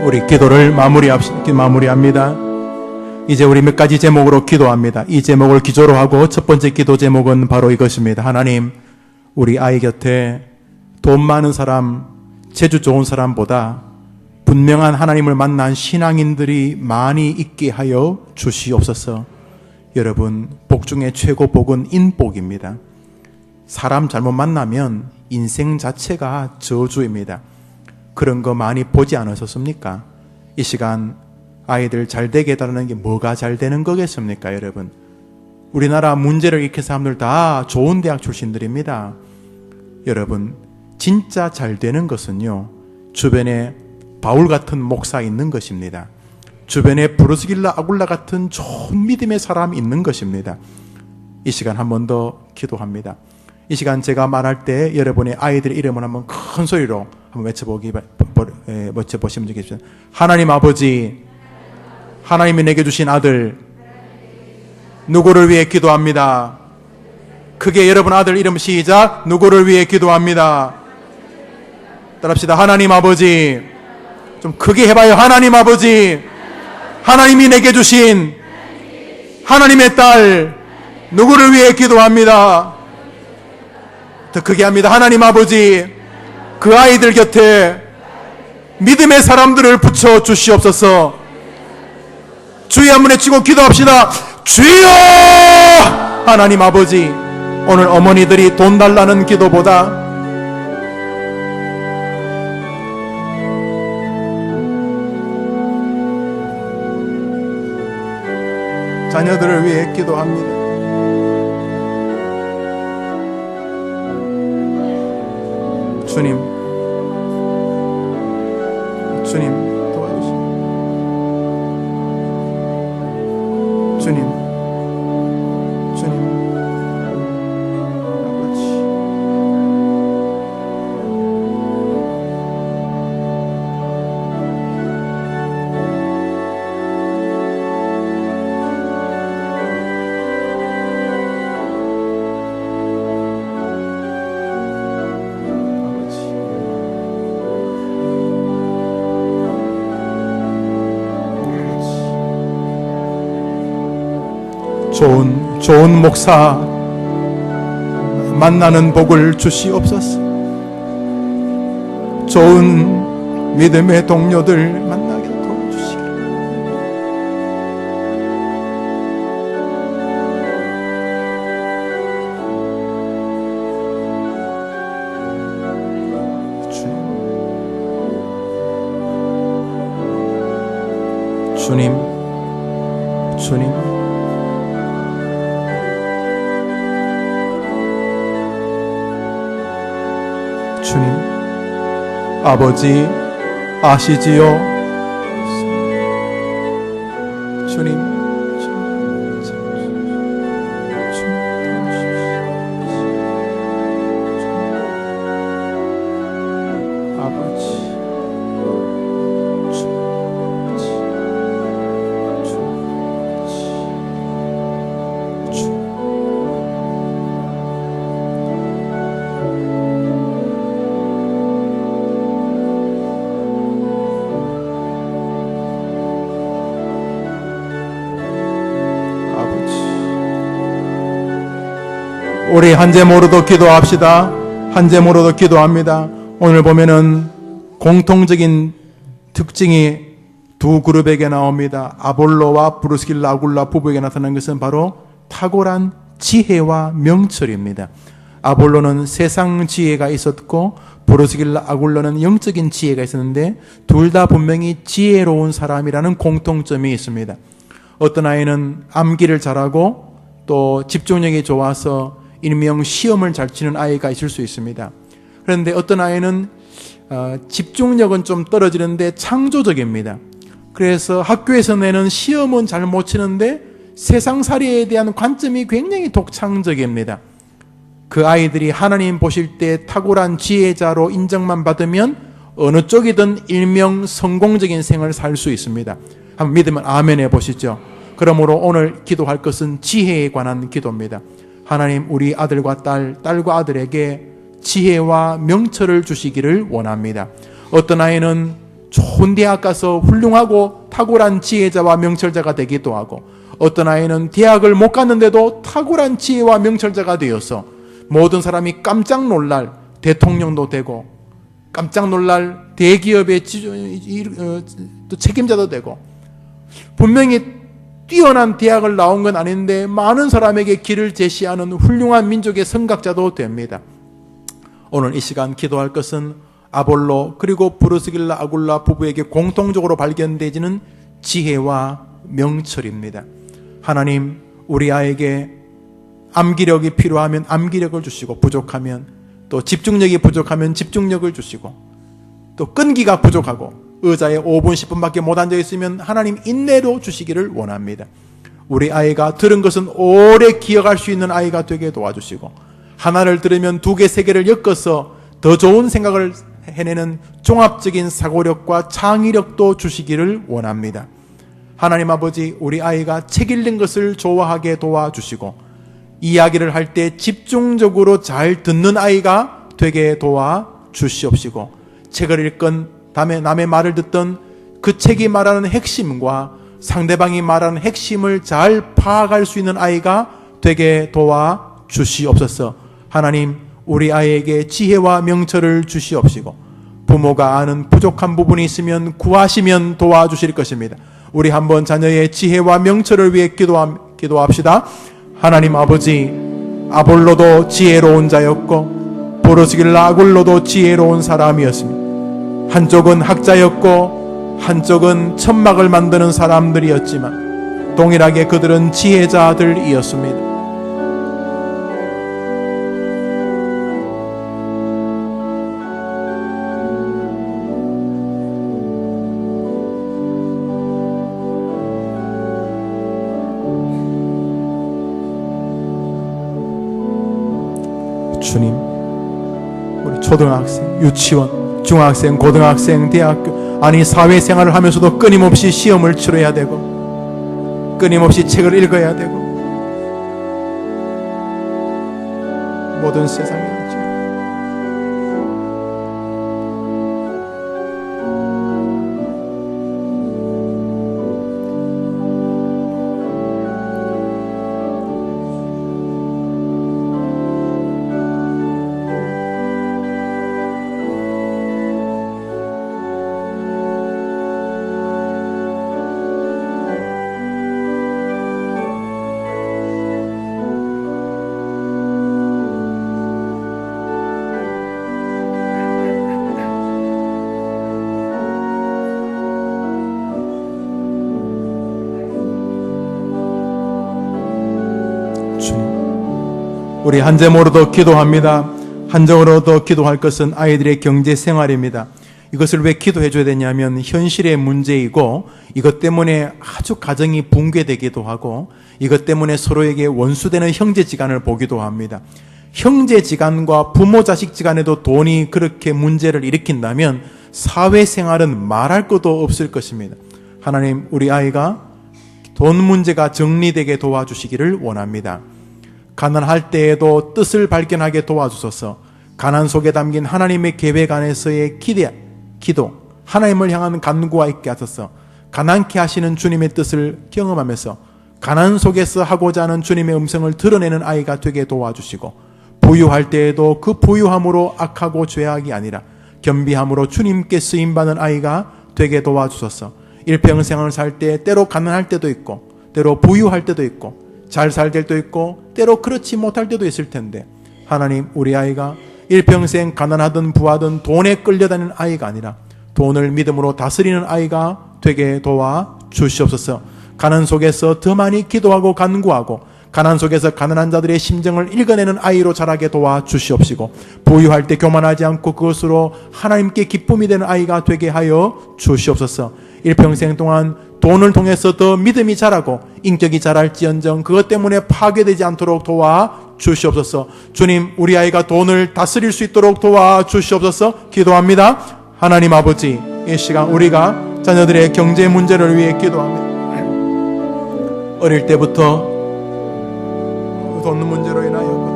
우리 기도를 마무리합니다. 이제 우리 몇 가지 제목으로 기도합니다. 이 제목을 기조로 하고 첫 번째 기도 제목은 바로 이것입니다. 하나님, 우리 아이 곁에 돈 많은 사람, 재주 좋은 사람보다 분명한 하나님을 만난 신앙인들이 많이 있게 하여 주시옵소서. 여러분, 복 중에 최고 복은 인복입니다. 사람 잘못 만나면 인생 자체가 저주입니다. 그런 거 많이 보지 않으셨습니까? 이 시간 아이들 잘 되게 해달라는 게 뭐가 잘 되는 거겠습니까, 여러분? 우리나라 문제를 일으킨 사람들 다 좋은 대학 출신들입니다. 여러분, 진짜 잘 되는 것은요, 주변에 바울 같은 목사 있는 것입니다. 주변에 브루스길라 아굴라 같은 좋은 믿음의 사람이 있는 것입니다. 이 시간 한 번 더 기도합니다. 이 시간 제가 말할 때 여러분의 아이들의 이름을 한번 큰 소리로 한번 외쳐보시면 되겠습니다. 하나님 아버지, 하나님이 내게 주신 아들, 누구를 위해 기도합니다. 크게 여러분 아들 이름 시작. 누구를 위해 기도합니다. 따라합시다. 하나님 아버지. 좀 크게 해봐요. 하나님 아버지, 하나님이 내게 주신 하나님의 딸, 누구를 위해 기도합니다. 더 크게 합니다. 하나님 아버지, 그 아이들 곁에 믿음의 사람들을 붙여 주시옵소서. 주의 한 번 외치고 기도합시다. 주여! 하나님 아버지, 오늘 어머니들이 돈 달라는 기도보다 자녀들을 위해 기도합니다. 주님, 주님 도와주시오. 주님, 주님, 아버지. 좋은 목사 만나는 복을 주시옵소서. 좋은 믿음의 동료들 만나게 도와주시길. 주님, 주님, 주님, 아버지 아시지요? 주님, 아버지, 우리 한 제목으로도 기도합시다. 한 제목으로도 기도합니다. 오늘 보면은 공통적인 특징이 두 그룹에게 나옵니다. 아볼로와 브루스길라 아굴라 부부에게 나타난 것은 바로 탁월한 지혜와 명철입니다. 아볼로는 세상 지혜가 있었고 브루스길라 아굴라는 영적인 지혜가 있었는데 둘 다 분명히 지혜로운 사람이라는 공통점이 있습니다. 어떤 아이는 암기를 잘하고 또 집중력이 좋아서 일명 시험을 잘 치는 아이가 있을 수 있습니다. 그런데 어떤 아이는 집중력은 좀 떨어지는데 창조적입니다. 그래서 학교에서 내는 시험은 잘 못 치는데 세상살이에 대한 관점이 굉장히 독창적입니다. 그 아이들이 하나님 보실 때 탁월한 지혜자로 인정만 받으면 어느 쪽이든 일명 성공적인 생을 살 수 있습니다. 한번 믿으면 아멘 해보시죠. 그러므로 오늘 기도할 것은 지혜에 관한 기도입니다. 하나님, 우리 아들과 딸과 아들에게 지혜와 명철을 주시기를 원합니다. 어떤 아이는 좋은 대학 가서 훌륭하고 탁월한 지혜자와 명철자가 되기도 하고, 어떤 아이는 대학을 못 갔는데도 탁월한 지혜와 명철자가 되어서 모든 사람이 깜짝 놀랄 대통령도 되고, 깜짝 놀랄 대기업의 또 책임자도 되고, 분명히 뛰어난 대학을 나온 건 아닌데 많은 사람에게 길을 제시하는 훌륭한 민족의 선각자도 됩니다. 오늘 이 시간 기도할 것은 아볼로 그리고 브루스길라 아굴라 부부에게 공통적으로 발견되지는 지혜와 명철입니다. 하나님, 우리 아이에게 암기력이 필요하면 암기력을 주시고, 부족하면 또 집중력이 부족하면 집중력을 주시고, 또 끈기가 부족하고 의자에 5분 10분밖에 못 앉아있으면 하나님 인내로 주시기를 원합니다. 우리 아이가 들은 것은 오래 기억할 수 있는 아이가 되게 도와주시고, 하나를 들으면 2개, 3개를 엮어서 더 좋은 생각을 해내는 종합적인 사고력과 창의력도 주시기를 원합니다. 하나님 아버지, 우리 아이가 책 읽는 것을 좋아하게 도와주시고, 이야기를 할 때 집중적으로 잘 듣는 아이가 되게 도와주시옵시고, 책을 읽건 남의 말을 듣던 그 책이 말하는 핵심과 상대방이 말하는 핵심을 잘 파악할 수 있는 아이가 되게 도와주시옵소서. 하나님, 우리 아이에게 지혜와 명철을 주시옵시고, 부모가 아는 부족한 부분이 있으면 구하시면 도와주실 것입니다. 우리 한번 자녀의 지혜와 명철을 위해 기도합시다. 하나님 아버지, 아볼로도 지혜로운 자였고 브루스길라 아굴로도 지혜로운 사람이었습니다. 한쪽은 학자였고 한쪽은 천막을 만드는 사람들이었지만 동일하게 그들은 지혜자들이었습니다. 주님, 우리 초등학생, 유치원, 중학생, 고등학생, 대학교, 아니 사회생활을 하면서도 끊임없이 시험을 치러야 되고 끊임없이 책을 읽어야 되고 모든 세상에 우리 한제모로도 기도합니다. 한정으로도 기도할 것은 아이들의 경제 생활입니다. 이것을 왜 기도해 줘야 되냐면 현실의 문제이고 이것 때문에 아주 가정이 붕괴되기도 하고 이것 때문에 서로에게 원수되는 형제지간을 보기도 합니다. 형제지간과 부모자식지간에도 돈이 그렇게 문제를 일으킨다면 사회생활은 말할 것도 없을 것입니다. 하나님, 우리 아이가 돈 문제가 정리되게 도와주시기를 원합니다. 가난할 때에도 뜻을 발견하게 도와주소서. 가난 속에 담긴 하나님의 계획 안에서의 기도, 하나님을 향한 간구가 있게 하소서. 가난케 하시는 주님의 뜻을 경험하면서 가난 속에서 하고자 하는 주님의 음성을 드러내는 아이가 되게 도와주시고, 부유할 때에도 그 부유함으로 악하고 죄악이 아니라 겸비함으로 주님께 쓰임받는 아이가 되게 도와주소서. 일평생을 살 때 때로 가난할 때도 있고 때로 부유할 때도 있고 잘 살 때도 있고 때로 그렇지 못할 때도 있을 텐데, 하나님, 우리 아이가 일평생 가난하든 부하든 돈에 끌려다니는 아이가 아니라 돈을 믿음으로 다스리는 아이가 되게 도와주시옵소서. 가난 속에서 더 많이 기도하고 간구하고 가난 속에서 가난한 자들의 심정을 읽어내는 아이로 자라게 도와주시옵시고, 부유할 때 교만하지 않고 그것으로 하나님께 기쁨이 되는 아이가 되게 하여 주시옵소서. 일평생 동안 돈을 통해서 더 믿음이 자라고 인격이 자랄지언정 그것 때문에 파괴되지 않도록 도와주시옵소서. 주님, 우리 아이가 돈을 다스릴 수 있도록 도와주시옵소서. 기도합니다. 하나님 아버지, 이 시간 우리가 자녀들의 경제 문제를 위해 기도합니다. 어릴 때부터 돈 문제로 인하여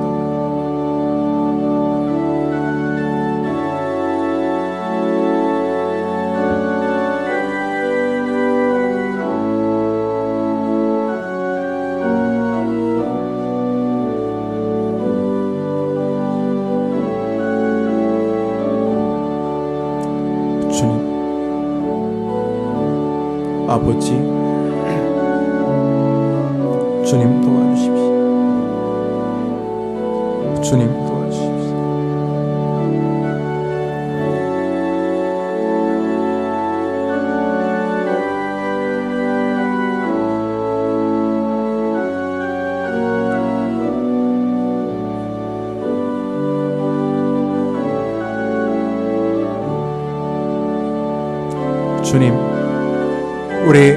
아버지, 주님 도와주십시오. 주님 도와주십시오. 주님, 우리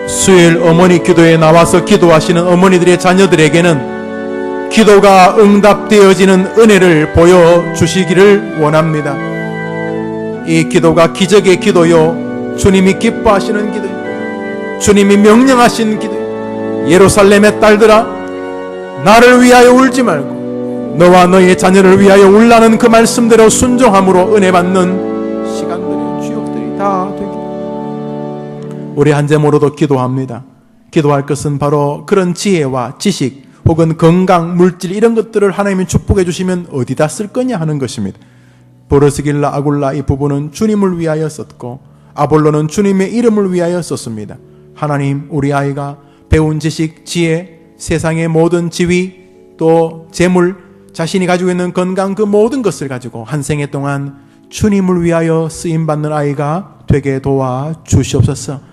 수요일 어머니 기도에 나와서 기도하시는 어머니들의 자녀들에게는 기도가 응답되어지는 은혜를 보여주시기를 원합니다. 이 기도가 기적의 기도요, 주님이 기뻐하시는 기도요, 주님이 명령하신 기도요. 예루살렘의 딸들아, 나를 위하여 울지 말고 너와 너의 자녀를 위하여 울라는 그 말씀대로 순종함으로 은혜 받는 시간들이, 주역들이 다 되기를 우리 한제모로도 기도합니다. 기도할 것은 바로 그런 지혜와 지식 혹은 건강, 물질 이런 것들을 하나님이 축복해 주시면 어디다 쓸 거냐 하는 것입니다. 브르스길라, 아굴라 이 부부는 주님을 위하여 썼고 아볼로는 주님의 이름을 위하여 썼습니다. 하나님, 우리 아이가 배운 지식, 지혜, 세상의 모든 지위, 또 재물, 자신이 가지고 있는 건강, 그 모든 것을 가지고 한 생애 동안 주님을 위하여 쓰임받는 아이가 되게 도와주시옵소서.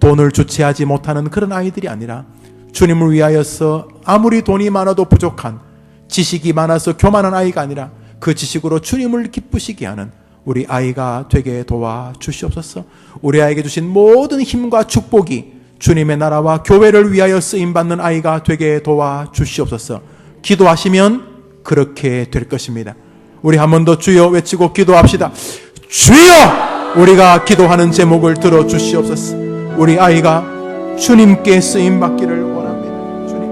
돈을 주체하지 못하는 그런 아이들이 아니라 주님을 위하여서 아무리 돈이 많아도 부족한, 지식이 많아서 교만한 아이가 아니라 그 지식으로 주님을 기쁘시게 하는 우리 아이가 되게 도와주시옵소서. 우리 아이에게 주신 모든 힘과 축복이 주님의 나라와 교회를 위하여 쓰임받는 아이가 되게 도와주시옵소서. 기도하시면 그렇게 될 것입니다. 우리 한 번 더 주여 외치고 기도합시다. 주여! 우리가 기도하는 제목을 들어주시옵소서. 우리 아이가 주님께 쓰임받기를 원합니다. 주님.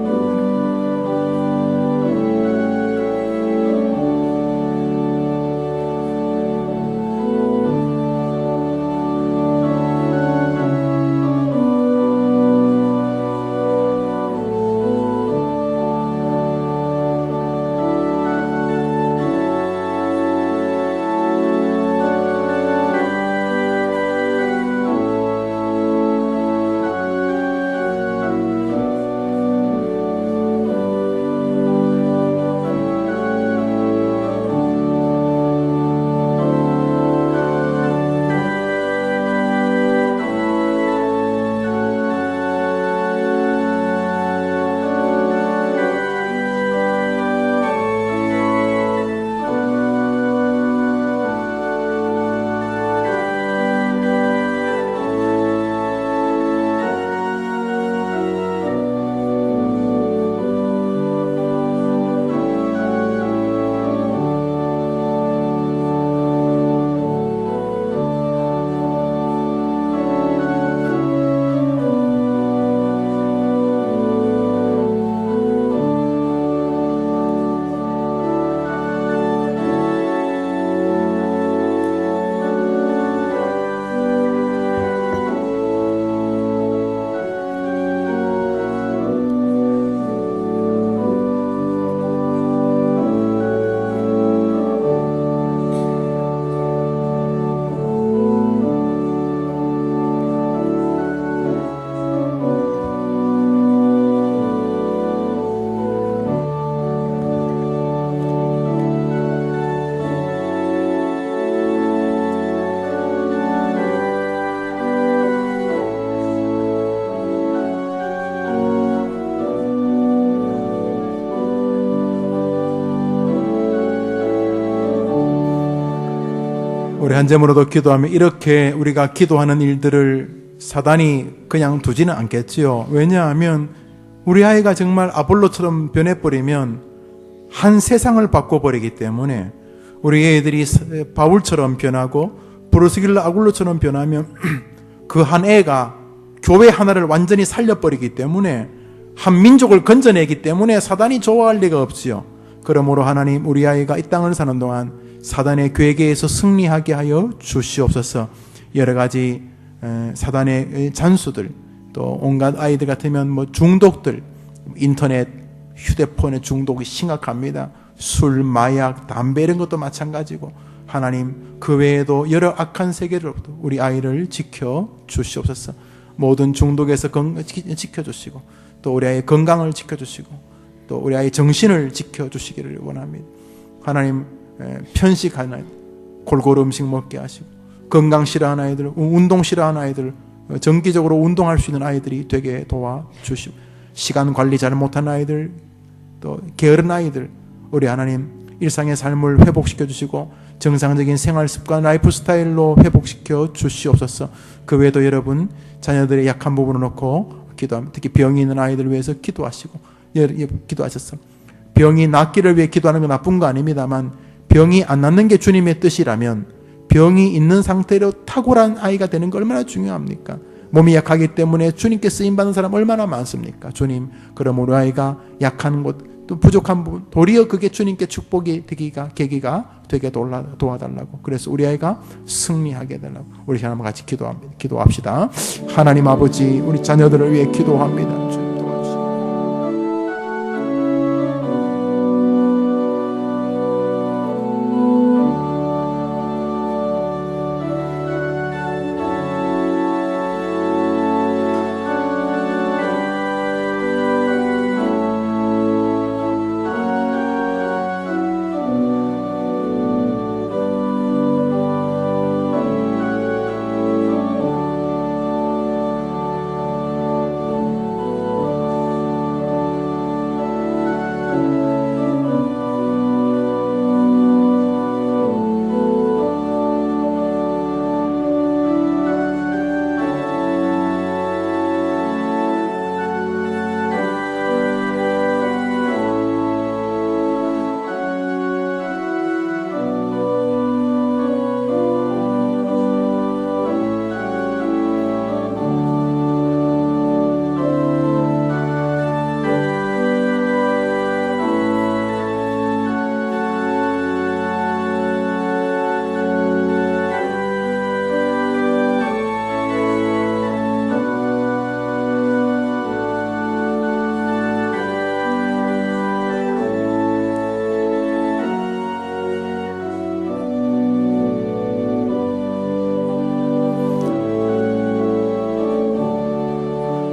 우리 한제물로도 기도하면 이렇게 우리가 기도하는 일들을 사단이 그냥 두지는 않겠지요. 왜냐하면 우리 아이가 정말 아볼로처럼 변해버리면 한 세상을 바꿔버리기 때문에 우리 애들이 바울처럼 변하고 브루스길라 아굴로처럼 변하면 그 한 애가 교회 하나를 완전히 살려버리기 때문에 한 민족을 건져내기 때문에 사단이 좋아할 리가 없지요. 그러므로 하나님, 우리 아이가 이 땅을 사는 동안 사단의 괴계에서 승리하게 하여 주시옵소서. 여러 가지 사단의 잔수들, 또 온갖 아이들 같으면 뭐 중독들, 인터넷, 휴대폰의 중독이 심각합니다. 술, 마약, 담배 이런 것도 마찬가지고, 하나님 그 외에도 여러 악한 세계로부터 우리 아이를 지켜 주시옵소서. 모든 중독에서 지켜주시고 또 우리 아이의 건강을 지켜주시고 또 우리 아이의 정신을 지켜주시기를 원합니다. 하나님, 편식하는 아이들, 골고루 음식 먹게 하시고 건강 싫어하는 아이들, 운동 싫어하는 아이들, 정기적으로 운동할 수 있는 아이들이 되게 도와주시고 시간 관리 잘 못하는 아이들, 또 게으른 아이들, 우리 하나님 일상의 삶을 회복시켜 주시고 정상적인 생활 습관, 라이프 스타일로 회복시켜 주시옵소서. 그 외에도 여러분 자녀들의 약한 부분을 놓고 기도합니다. 특히 병이 있는 아이들을 위해서 기도하시고 기도하셨어. 병이 낫기를 위해 기도하는 건 나쁜 거 아닙니다만 병이 안 낫는 게 주님의 뜻이라면 병이 있는 상태로 탁월한 아이가 되는 거 얼마나 중요합니까? 몸이 약하기 때문에 주님께 쓰임받는 사람 얼마나 많습니까? 주님, 그럼 우리 아이가 약한 곳, 또 부족한 부분, 도리어 그게 주님께 축복이 되기가, 계기가 되게 도와달라고. 그래서 우리 아이가 승리하게 되라고. 우리 하나님 같이 기도합시다. 하나님 아버지, 우리 자녀들을 위해 기도합니다. 주님 도와주시고.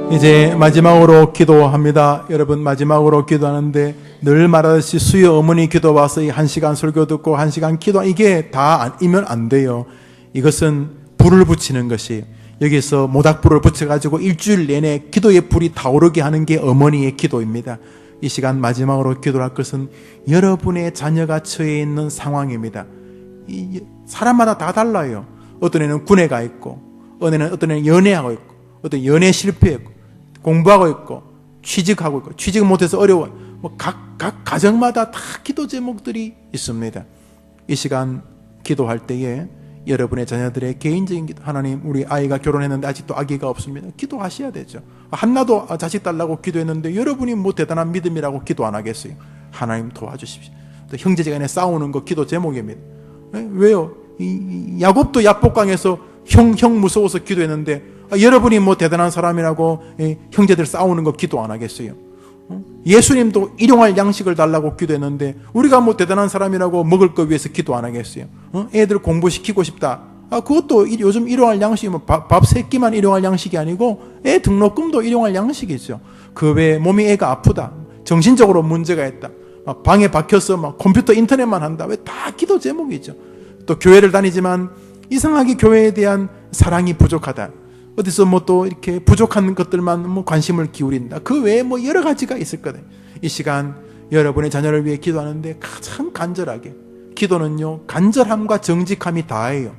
이제 마지막으로 기도합니다. 여러분, 마지막으로 기도하는데 늘 말하듯이 수요 어머니 기도 와서 이 1시간 설교 듣고 1시간 기도, 이게 다이면 안 돼요. 이것은 불을 붙이는 것이, 여기서 모닥불을 붙여가지고 일주일 내내 기도의 불이 타오르게 하는 게 어머니의 기도입니다. 이 시간 마지막으로 기도할 것은 여러분의 자녀가 처해 있는 상황입니다. 사람마다 다 달라요. 어떤 애는 군에 가 있고, 어떤 애는 연애하고 있고, 어떤 연애 실패했고, 공부하고 있고, 취직하고 있고, 취직 못해서 어려워. 각 가정마다 다 기도 제목들이 있습니다. 이 시간 기도할 때에 여러분의 자녀들의 개인적인 기도, 하나님, 우리 아이가 결혼했는데 아직도 아기가 없습니다. 기도하셔야 되죠. 한나도 자식 달라고 기도했는데 여러분이 뭐 대단한 믿음이라고 기도 안 하겠어요? 하나님 도와주십시오. 또 형제지간에 싸우는 거 기도 제목입니다. 왜요? 야곱도 야복강에서 형 무서워서 기도했는데 여러분이 뭐 대단한 사람이라고 형제들 싸우는 거 기도 안 하겠어요? 예수님도 일용할 양식을 달라고 기도했는데 우리가 뭐 대단한 사람이라고 먹을 거 위해서 기도 안 하겠어요? 애들 공부시키고 싶다. 그것도 요즘 일용할 양식이면 밥 3끼만 일용할 양식이 아니고 애 등록금도 일용할 양식이죠. 그 외에 몸이 애가 아프다, 정신적으로 문제가 있다, 방에 박혀서 막 컴퓨터 인터넷만 한다. 왜 다 기도 제목이죠. 또 교회를 다니지만 이상하게 교회에 대한 사랑이 부족하다. 어디서 뭐 또 이렇게 부족한 것들만 뭐 관심을 기울인다. 그 외에 뭐 여러 가지가 있을 거다. 이 시간 여러분의 자녀를 위해 기도하는데 가장 간절하게, 기도는요 간절함과 정직함이 다예요.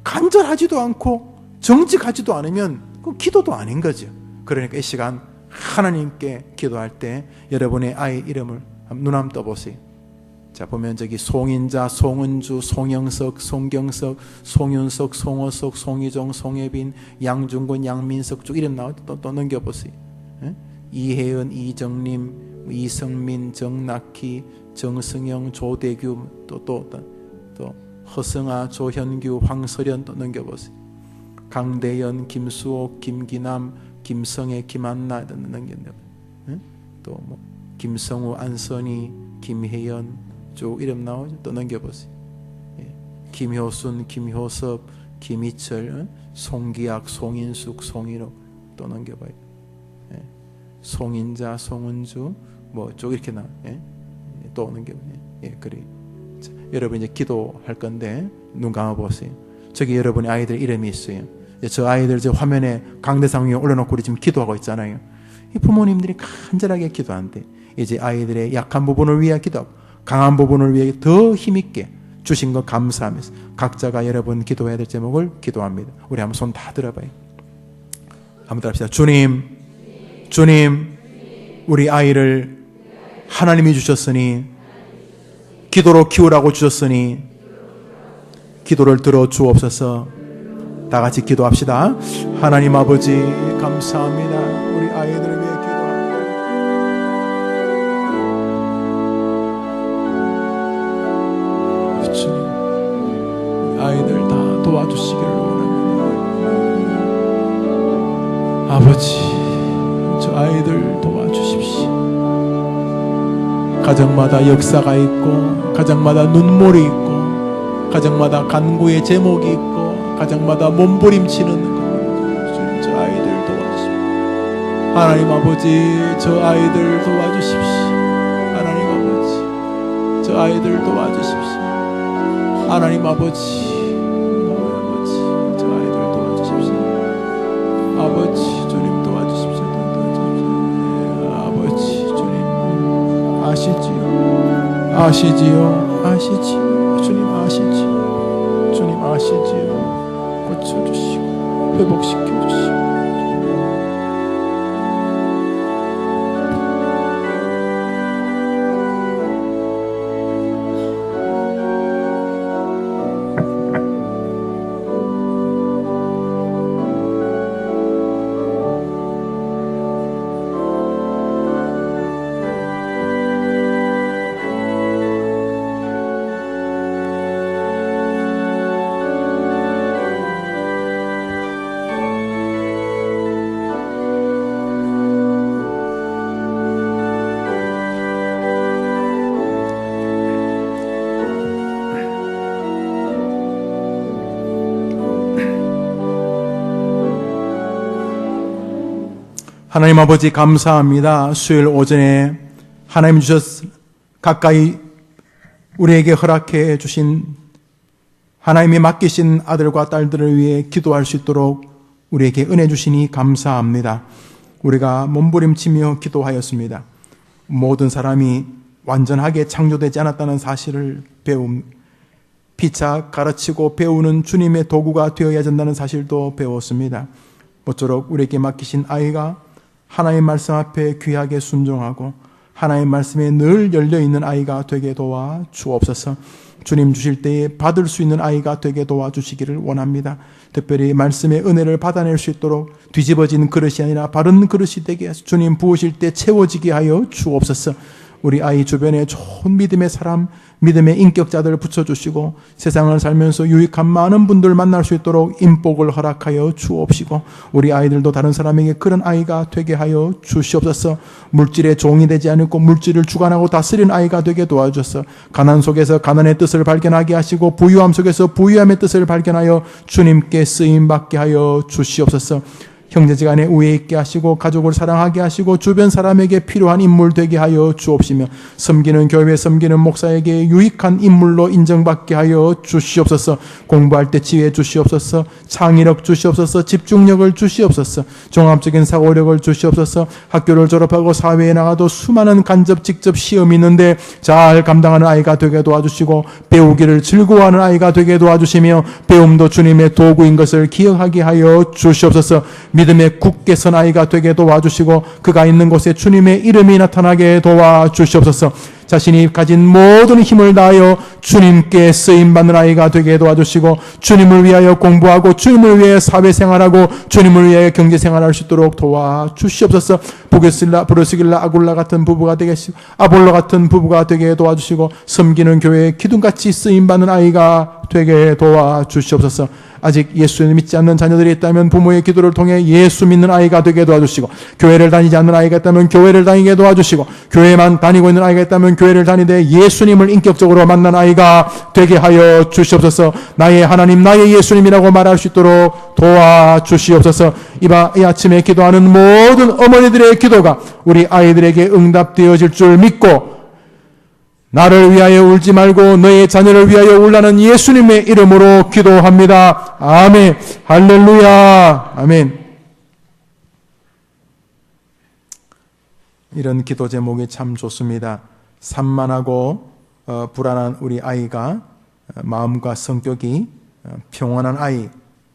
간절하지도 않고 정직하지도 않으면 그 기도도 아닌 거죠. 그러니까 이 시간 하나님께 기도할 때 여러분의 아이 이름을 눈 한번 떠보세요. 자, 보면 저기 송인자, 송은주, 송영석, 송경석, 송윤석, 송호석, 송희종, 송혜빈, 양중근, 양민석 쭉 이름 나오죠. 또 넘겨보세요. 이혜은, 이정림, 이성민, 정낙희, 정승영, 조대규, 또 허승아, 조현규, 황설현 또 넘겨보세요. 강대연, 김수옥, 김기남, 김성애, 김한나 넘겨보세요. 또 뭐 김성우, 안선희, 김혜연 쭉 이름 나오죠. 또 넘겨보세요. 김효순, 김효섭, 김희철, 송기학, 송인숙, 송인욱, 또 넘겨봐요. 예. 송인자, 송은주, 뭐 쭉 이렇게 나. 예. 또 넘겨봐요. 예, 그래. 자, 여러분 이제 기도할 건데 눈 감아 보세요. 저기 여러분의 아이들 이름이 있어요. 저 아이들 저 화면에 강대상 위에 올려놓고 우리 지금 기도하고 있잖아요. 이 부모님들이 간절하게 기도한대. 이제 아이들의 약한 부분을 위해 기도하고 강한 부분을 위해 더 힘있게 주신 것 감사하면서 각자가 여러분 기도해야 될 제목을 기도합니다. 우리 한번 손 다 들어봐요. 한번 따라합시다. 주님, 우리 아이를 하나님이 주셨으니 기도로 키우라고 주셨으니 기도를 들어 주옵소서. 다 같이 기도합시다. 하나님 아버지 감사합니다. 우리 아이들을 위해 기도합니다. 주님, 아이들 다 도와주시기를 원합니다. 아버지, 저 아이들 도와주십시오. 가정마다 역사가 있고, 가정마다 눈물이 있고, 가정마다 간구의 제목이 있고, 가정마다 몸부림치는 주님, 저 아이들 도와주십시오. 하나님 아버지, 저 아이들 도와주십시오. 하나님 아버지, 저 아이들 도와주십시오. 하나님 아버지, 저 아이들 도와주십시오. 아버지, 주님 도와주십시오. 아버지, 주님 아시지요. 주님 아시지요. 고쳐주시고 회복시켜주시고. 하나님 아버지 감사합니다. 수요일 오전에 하나님 가까이 우리에게 허락해 주신 하나님이 맡기신 아들과 딸들을 위해 기도할 수 있도록 우리에게 은혜 주시니 감사합니다. 우리가 몸부림치며 기도하였습니다. 모든 사람이 완전하게 창조되지 않았다는 사실을 피차 가르치고 배우는 주님의 도구가 되어야 된다는 사실도 배웠습니다. 모쪼록 우리에게 맡기신 아이가 하나님의 말씀 앞에 귀하게 순종하고 하나님의 말씀에 늘 열려있는 아이가 되게 도와 주옵소서. 주님 주실 때에 받을 수 있는 아이가 되게 도와주시기를 원합니다. 특별히 말씀의 은혜를 받아낼 수 있도록 뒤집어진 그릇이 아니라 바른 그릇이 되게 해서 주님 부으실 때 채워지게 하여 주옵소서. 우리 아이 주변에 좋은 믿음의 사람, 믿음의 인격자들을 붙여주시고 세상을 살면서 유익한 많은 분들 만날 수 있도록 인복을 허락하여 주옵시고 우리 아이들도 다른 사람에게 그런 아이가 되게 하여 주시옵소서. 물질의 종이 되지 않고 물질을 주관하고 다스리는 아이가 되게 도와주셔서 가난 속에서 가난의 뜻을 발견하게 하시고 부유함 속에서 부유함의 뜻을 발견하여 주님께 쓰임받게 하여 주시옵소서. 형제지간에 우애 있게 하시고 가족을 사랑하게 하시고 주변 사람에게 필요한 인물 되게 하여 주옵시며 섬기는 교회 섬기는 목사에게 유익한 인물로 인정받게 하여 주시옵소서. 공부할 때 지혜 주시옵소서. 창의력 주시옵소서. 집중력을 주시옵소서. 종합적인 사고력을 주시옵소서. 학교를 졸업하고 사회에 나가도 수많은 간접 직접 시험이 있는데 잘 감당하는 아이가 되게 도와주시고 배우기를 즐거워하는 아이가 되게 도와주시며 배움도 주님의 도구인 것을 기억하게 하여 주시옵소서. 믿음에 굳게 선 아이가 되게 도와주시고 그가 있는 곳에 주님의 이름이 나타나게 도와주시옵소서. 자신이 가진 모든 힘을 다하여 주님께 쓰임받는 아이가 되게 도와주시고 주님을 위하여 공부하고 주님을 위해 사회생활하고 주님을 위해 경제생활할 수 있도록 도와주시옵소서. 브루스길라 아굴라 같은 부부가 되게 하시고 아볼로 같은 부부가 되게 도와주시고 섬기는 교회에 기둥같이 쓰임받는 아이가 되게 도와주시옵소서. 아직 예수를 믿지 않는 자녀들이 있다면 부모의 기도를 통해 예수 믿는 아이가 되게 도와주시고, 교회를 다니지 않는 아이가 있다면 교회를 다니게 도와주시고, 교회만 다니고 있는 아이가 있다면 교회를 다니되 예수님을 인격적으로 만난 아이가 되게 하여 주시옵소서. 나의 하나님, 나의 예수님이라고 말할 수 있도록 도와주시옵소서. 이 아침에 기도하는 모든 어머니들의 기도가 우리 아이들에게 응답되어질 줄 믿고, 나를 위하여 울지 말고 너의 자녀를 위하여 울라는 예수님의 이름으로 기도합니다. 아멘. 할렐루야. 아멘. 이런 기도 제목이 참 좋습니다. 산만하고 불안한 우리 아이가 마음과 성격이 평온한 아이,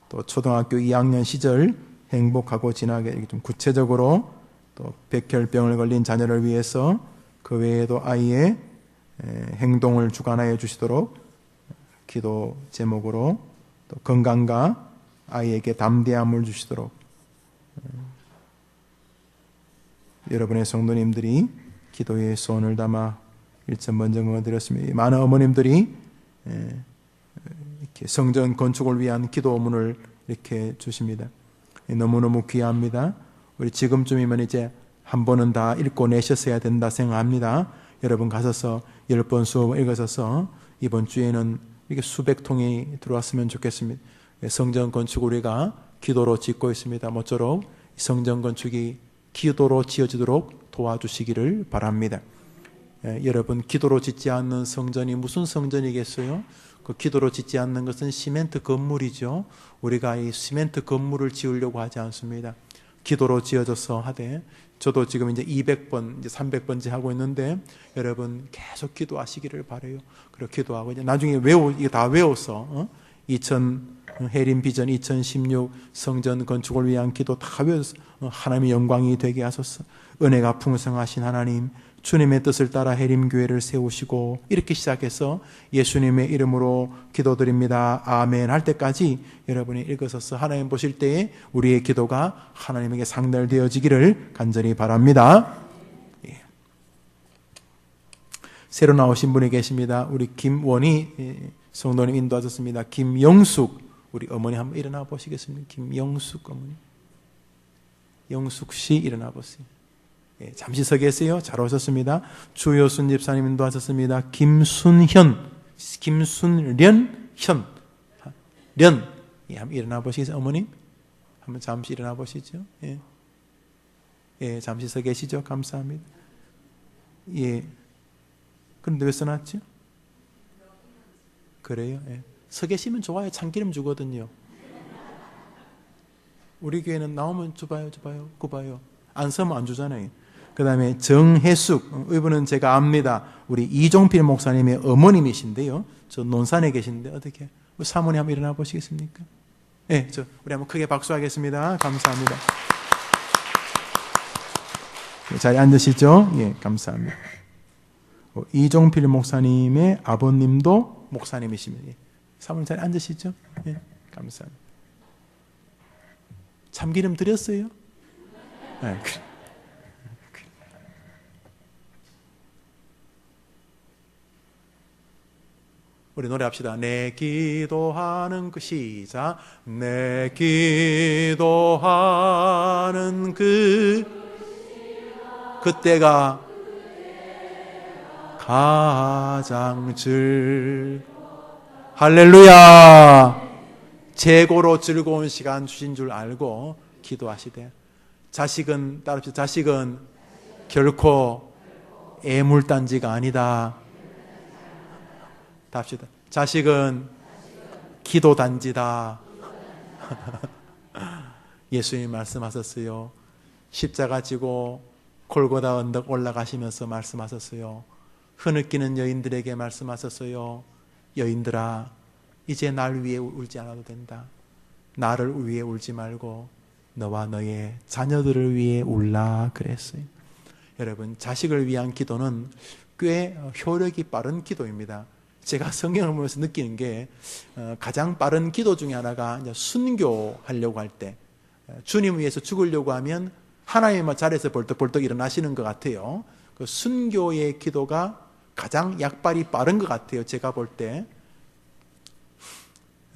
또 초등학교 2학년 시절 행복하고 진하게, 좀 구체적으로 또 백혈병을 걸린 자녀를 위해서 그 외에도 아이의 행동을 주관하여 주시도록 기도 제목으로, 또 건강과 아이에게 담대함을 주시도록 여러분의 성도님들이 기도의 소원을 담아 1천 먼저 드렸습니다. 많은 어머님들이 이렇게 성전 건축을 위한 기도문을 이렇게 주십니다. 너무너무 귀합니다. 우리 지금쯤이면 이제 한 번은 다 읽고 내셨어야 된다 생각합니다. 여러분 가셔서 10번 수업 읽으셔서 이번 주에는 이게 수백 통이 들어왔으면 좋겠습니다. 성전 건축 우리가 기도로 짓고 있습니다. 모쪼록 성전 건축이 기도로 지어지도록 도와주시기를 바랍니다. 여러분, 기도로 짓지 않는 성전이 무슨 성전이겠어요? 그 기도로 짓지 않는 것은 시멘트 건물이죠. 우리가 이 시멘트 건물을 지으려고 하지 않습니다. 기도로 지어져서 하되, 저도 지금 이제 200번, 이제 300번째 하고 있는데, 여러분 계속 기도하시기를 바라요. 그리고 기도하고, 이제 나중에 이거 다 외워서, 해림 비전 2016 성전 건축을 위한 기도 다 외워서, 하나님의 영광이 되게 하소서. 은혜가 풍성하신 하나님, 주님의 뜻을 따라 해림교회를 세우시고, 이렇게 시작해서 예수님의 이름으로 기도드립니다. 아멘 할 때까지 여러분이 읽으셔서 하나님 보실 때에 우리의 기도가 하나님에게 상달되어지기를 간절히 바랍니다. 예. 새로 나오신 분이 계십니다. 우리 김원희 성도님 인도하셨습니다. 김영숙, 우리 어머니 한번 일어나 보시겠습니다. 김영숙 어머니, 영숙 씨 일어나 보세요. 예, 잠시 서 계세요. 잘 오셨습니다. 주효순 집사님 인도하셨습니다. 김순련, 련. 예, 한번 일어나 보시겠어요? 어머님? 한번 잠시 일어나 보시죠. 예. 예, 잠시 서 계시죠? 감사합니다. 예. 그런데 왜 써놨죠? 그래요? 예. 서 계시면 좋아요. 참기름 주거든요. 우리 교회는 나오면 줘봐요. 안 서면 안 주잖아요. 그 다음에 정혜숙, 이분은 제가 압니다. 우리 이종필 목사님의 어머님이신데요. 저 논산에 계신데 어떻게 사모님 한번 일어나 보시겠습니까? 네, 우리 한번 크게 박수하겠습니다. 감사합니다. 자리에 앉으시죠. 예, 감사합니다. 이종필 목사님의 아버님도 목사님이십니다. 예. 사모님 자리에 앉으시죠. 예, 감사합니다. 참기름 드렸어요? 네, 그래. 우리 노래합시다. 내 기도하는 그 시작. 내 기도하는 그때가 가장 할렐루야. 최고로 즐거운 시간 주신 줄 알고 기도하시되, 자식은 따릅시다. 자식은 결코 애물단지가 아니다. 답시다. 자식은 기도단지다. 예수님 말씀하셨어요. 십자가 지고 골고다 언덕 올라가시면서 말씀하셨어요. 흐느끼는 여인들에게 말씀하셨어요. 여인들아, 이제 날 위해 울지 않아도 된다. 나를 위해 울지 말고 너와 너의 자녀들을 위해 울라 그랬어요. 여러분, 자식을 위한 기도는 꽤 효력이 빠른 기도입니다. 제가 성경을 보면서 느끼는 게 가장 빠른 기도 중에 하나가 이제 순교하려고 할 때, 주님 위해서 죽으려고 하면 하나님의 자리에서 벌떡벌떡 일어나시는 것 같아요. 그 순교의 기도가 가장 약발이 빠른 것 같아요. 제가 볼 때.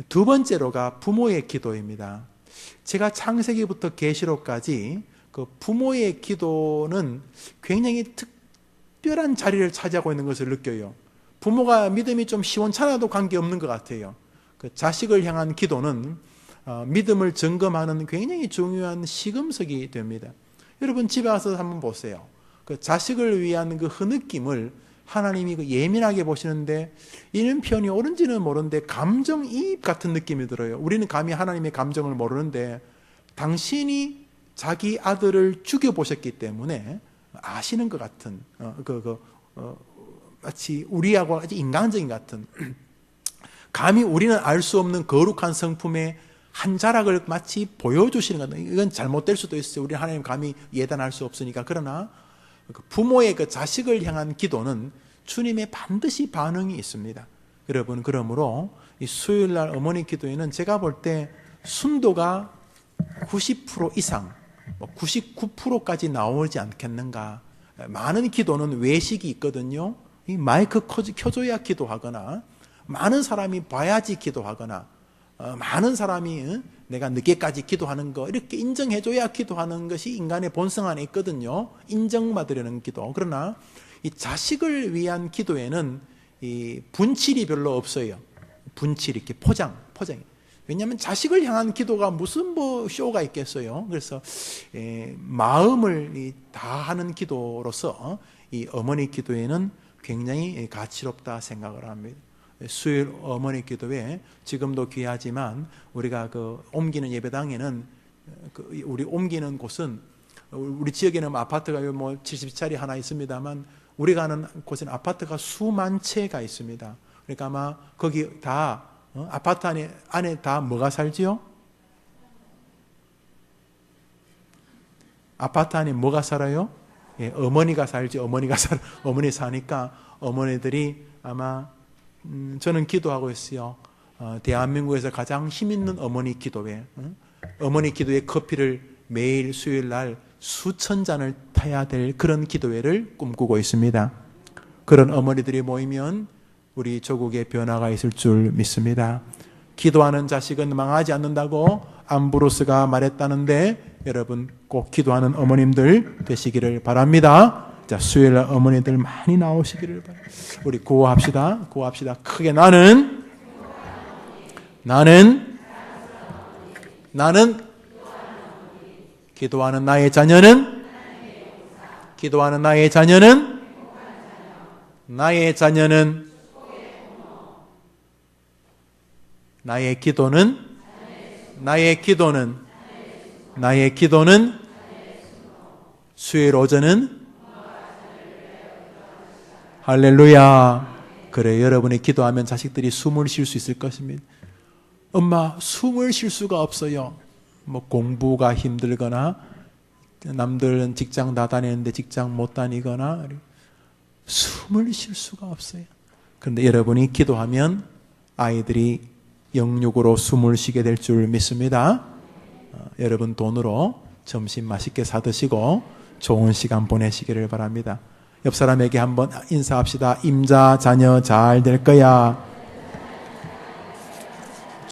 두 번째로가 부모의 기도입니다. 제가 창세기부터 계시록까지 그 부모의 기도는 굉장히 특별한 자리를 차지하고 있는 것을 느껴요. 부모가 믿음이 좀 시원찮아도 관계없는 것 같아요. 그 자식을 향한 기도는 믿음을 점검하는 굉장히 중요한 시금석이 됩니다. 여러분 집에 와서 한번 보세요. 그 자식을 위한 그 흐느낌을 하나님이 그 예민하게 보시는데, 이런 표현이 옳은지는 모르는데 감정이입 같은 느낌이 들어요. 우리는 감히 하나님의 감정을 모르는데 당신이 자기 아들을 죽여보셨기 때문에 아시는 것 같은 마치 우리하고 아주 인간적인 같은 감히 우리는 알 수 없는 거룩한 성품의 한 자락을 마치 보여주시는 것 같아요. 이건 잘못될 수도 있어요. 우리 하나님 감히 예단할 수 없으니까. 그러나 부모의 그 자식을 향한 기도는 주님의 반드시 반응이 있습니다. 여러분, 그러므로 이 수요일날 어머니 기도에는 제가 볼 때 순도가 90% 이상, 99%까지 나오지 않겠는가. 많은 기도는 외식이 있거든요. 이 마이크 켜줘야 기도하거나, 많은 사람이 봐야지 기도하거나, 많은 사람이 내가 늦게까지 기도하는 거 이렇게 인정해줘야 기도하는 것이 인간의 본성 안에 있거든요. 인정받으려는 기도. 그러나 이 자식을 위한 기도에는 이 분칠이 별로 없어요. 분칠 이렇게 포장. 왜냐하면 자식을 향한 기도가 무슨 쇼가 있겠어요. 그래서 마음을 다하는 기도로서 이 어머니 기도에는 굉장히 가치롭다 생각을 합니다. 수요일 어머니 기도회 지금도 귀하지만 우리가 그 옮기는 예배당에는 우리 옮기는 곳은 우리 지역에는 아파트가 뭐 70짜리 하나 있습니다만 우리가 가는 곳에는 아파트가 수만 채가 있습니다. 그러니까 아마 거기 다 아파트 안에 다 뭐가 살지요? 아파트 안에 뭐가 살아요? 예, 어머니가 살지. 어머니 사니까 어머니들이 아마 저는 기도하고 있어요. 대한민국에서 가장 힘 있는 어머니 기도회, 어머니 기도회 커피를 매일 수요일 날 수천 잔을 타야 될 그런 기도회를 꿈꾸고 있습니다. 그런 어머니들이 모이면 우리 조국에 변화가 있을 줄 믿습니다. 기도하는 자식은 망하지 않는다고 암브로스가 말했다는데 여러분 꼭 기도하는 어머님들 되시기를 바랍니다. 자, 수요일 날 어머니들 많이 나오시기를 바랍니다. 우리 구호합시다. 크게 나는 기도하는 나의 자녀는 나의 기도는 수요일 오전은 할렐루야. 그래, 여러분이 기도하면 자식들이 숨을 쉴 수 있을 것입니다. 엄마, 숨을 쉴 수가 없어요. 뭐 공부가 힘들거나 남들은 직장 다 다니는데 직장 못 다니거나 숨을 쉴 수가 없어요. 그런데 여러분이 기도하면 아이들이 영육으로 숨을 쉬게 될 줄 믿습니다. 여러분 돈으로 점심 맛있게 사드시고 좋은 시간 보내시기를 바랍니다. 옆 사람에게 한번 인사합시다. 임자 자녀 잘 될 거야.